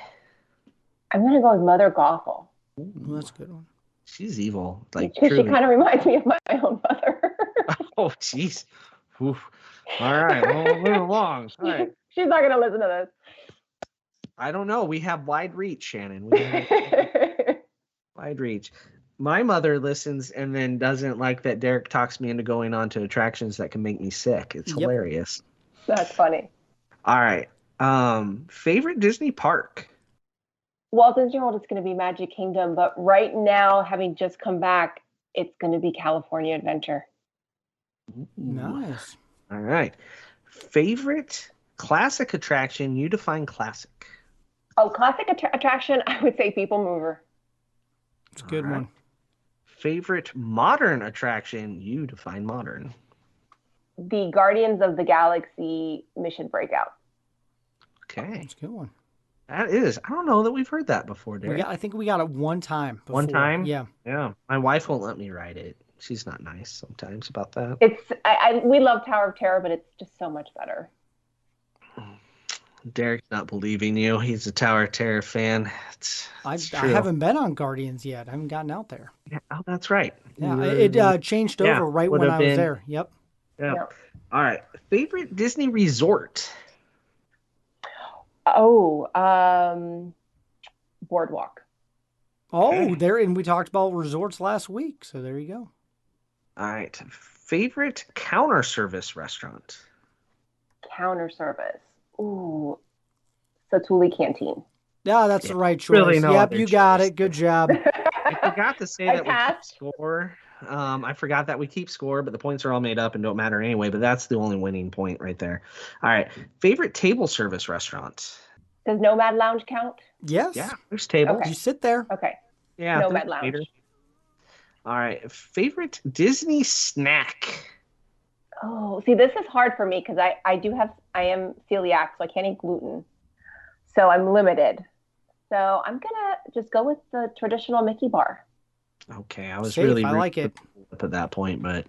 I'm going to go with Mother Gothel. Well, that's a good one. She's evil. Like, She truly. kind of reminds me of my own mother. Oh, jeez. Oof. All right. Well, we'll move along. All right. She's not going to listen to I don't know. We have wide reach, Shannon. We have this. wide reach. My mother listens and then doesn't like that Derek talks me into going on to attractions that can make me sick. It's hilarious. That's funny. All right. Favorite Disney park? Walt Disney World is going to be Magic Kingdom, but right now, having just come back, it's going to be California Adventure. Nice. All right. Favorite classic attraction? You define classic. Oh, classic attraction, I would say People Mover. It's a good All right. one. Favorite modern attraction? You define modern. The Guardians of the Galaxy Mission Breakout. Okay. It's a good one. That is. I don't know that we've heard that before, Derek. I think we got it one time before. One time? Yeah. Yeah. My wife won't let me ride it. She's not nice sometimes about that. We love Tower of Terror, but it's just so much better. Derek's not believing you. He's a Tower of Terror fan. I true. haven't been on Guardians yet. I haven't gotten out there. Yeah, oh, that's right. Yeah, it changed over right would when have I was been- there. Yep. Yeah. Yep. All right. Favorite Disney resort? Oh, Boardwalk. Oh, Okay. there, and we talked about resorts last week, so there you go. All right. Favorite counter service restaurant? Counter service. Ooh, Satuli Canteen. Yeah, that's the right choice. Really no Yep, other you got choice. it. Good job. I forgot to say I that we keep passed. score. I forgot that we keep score, but the points are all made up and don't matter anyway. But that's the only winning point right there. All right. Favorite table service restaurant? Does Nomad Lounge count? Yes. Yeah, there's tables. Okay. You sit there. Okay. Yeah, Nomad there's Lounge. waiters. All right. Favorite Disney snack? Oh, see, this is hard for me because I am celiac, so I can't eat gluten. So I'm limited. So I'm gonna just go with the traditional Mickey bar. Okay, I was Safe, really I like it. up at that point, but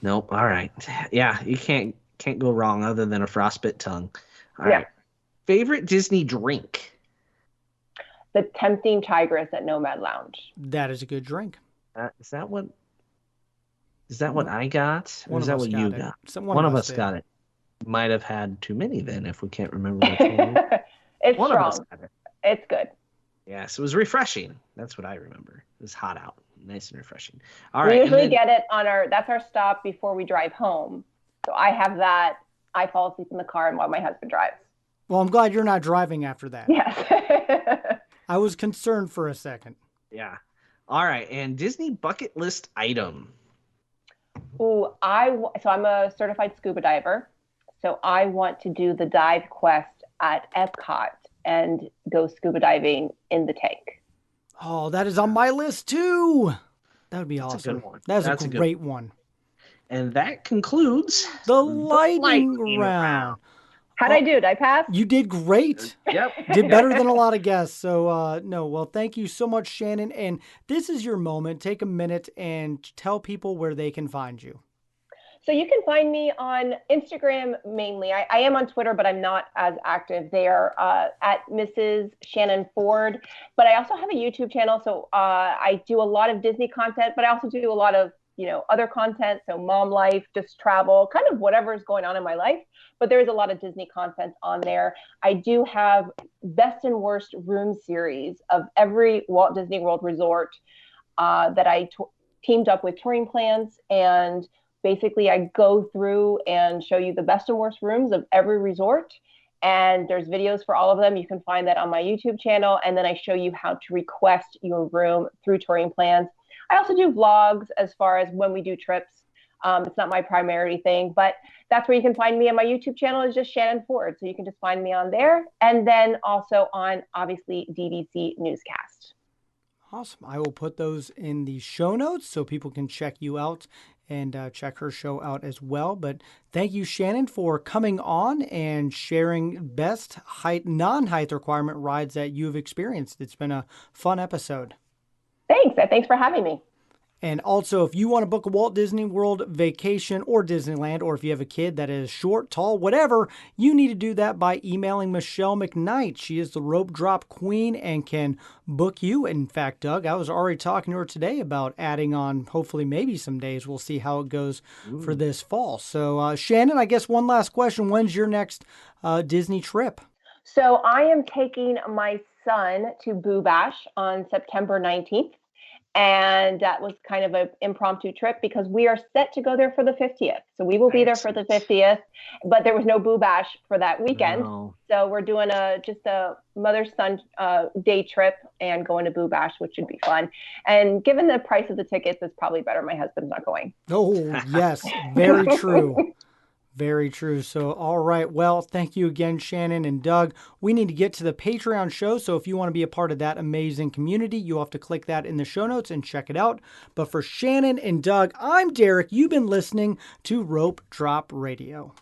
nope. All right. Yeah, you can't go wrong other than a frostbit tongue. All right. Favorite Disney drink? The tempting tigress at Nomad Lounge. That is a good drink. Is that what I got? Or One is of that us what you got it. got? One of us did. got it. Might have had too many then if we can't remember which one. It's One of us strong. got it. It's good. Yes, it was refreshing. That's what I remember. It was hot out. Nice and refreshing. All We right. usually and then- get it that's our stop before we drive home. So I have that. I fall asleep in the car while my husband drives. Well, I'm glad you're not driving after that. Yes. I was concerned for a second. Yeah. All right. And Disney bucket list item. Ooh, so I'm a certified scuba diver. So I want to do the dive quest at Epcot and go scuba diving in the tank. Oh, that is on my list too. That would be That's a awesome. good one. That's That's a a good great one. And that concludes The lightning round. How'd I do? Did I pass? You did great. Yep. Did better than a lot of guests. So, no, well, thank you so much, Shannon. And this is your moment. Take a minute and tell people where they can find you. So you can find me on Instagram mainly. I am on Twitter, but I'm not as active there at Mrs. Shannon Ford. But I also have a YouTube channel. So I do a lot of Disney content, but I also do a lot of other content. So mom life, just travel, kind of whatever is going on in my life. But there's a lot of Disney content on there. I do have best and worst room series of every Walt Disney World resort that I teamed up with touring plans. And basically, I go through and show you the best and worst rooms of every resort. And there's videos for all of them. You can find that on my YouTube channel. And then I show you how to request your room through touring plans. I also do vlogs as far as when we do trips. It's not my primary thing, but that's where you can find me. And my YouTube channel is just Shannon Ford. So you can just find me on there. And then also on, obviously, DVC Newscast. Awesome. I will put those in the show notes so people can check you out and check her show out as well. But thank you, Shannon, for coming on and sharing best height, non-height requirement rides that you've experienced. It's been a fun episode. Thanks. Thanks for having me. And also, if you want to book a Walt Disney World vacation or Disneyland, or if you have a kid that is short, tall, whatever, you need to do that by emailing Michelle McKnight. She is the rope drop queen and can book you. In fact, Doug, I was already talking to her today about adding on, hopefully, maybe some days. We'll see how it goes for this fall. So, Shannon, I guess one last question. When's your next Disney trip? So I am taking my son to Boo Bash on September 19th. And that was kind of an impromptu trip because we are set to go there for the 50th. So we will be there for the 50th, but there was no Boo Bash for that weekend. No. So we're doing just a mother-son day trip and going to Boo Bash, which should be fun. And given the price of the tickets, it's probably better my husband's not going. Oh, yes. Very true. Very true. So, all right. Well, thank you again, Shannon and Doug. We need to get to the Patreon show. So if you want to be a part of that amazing community, you'll have to click that in the show notes and check it out. But for Shannon and Doug, I'm Derek. You've been listening to Rope Drop Radio.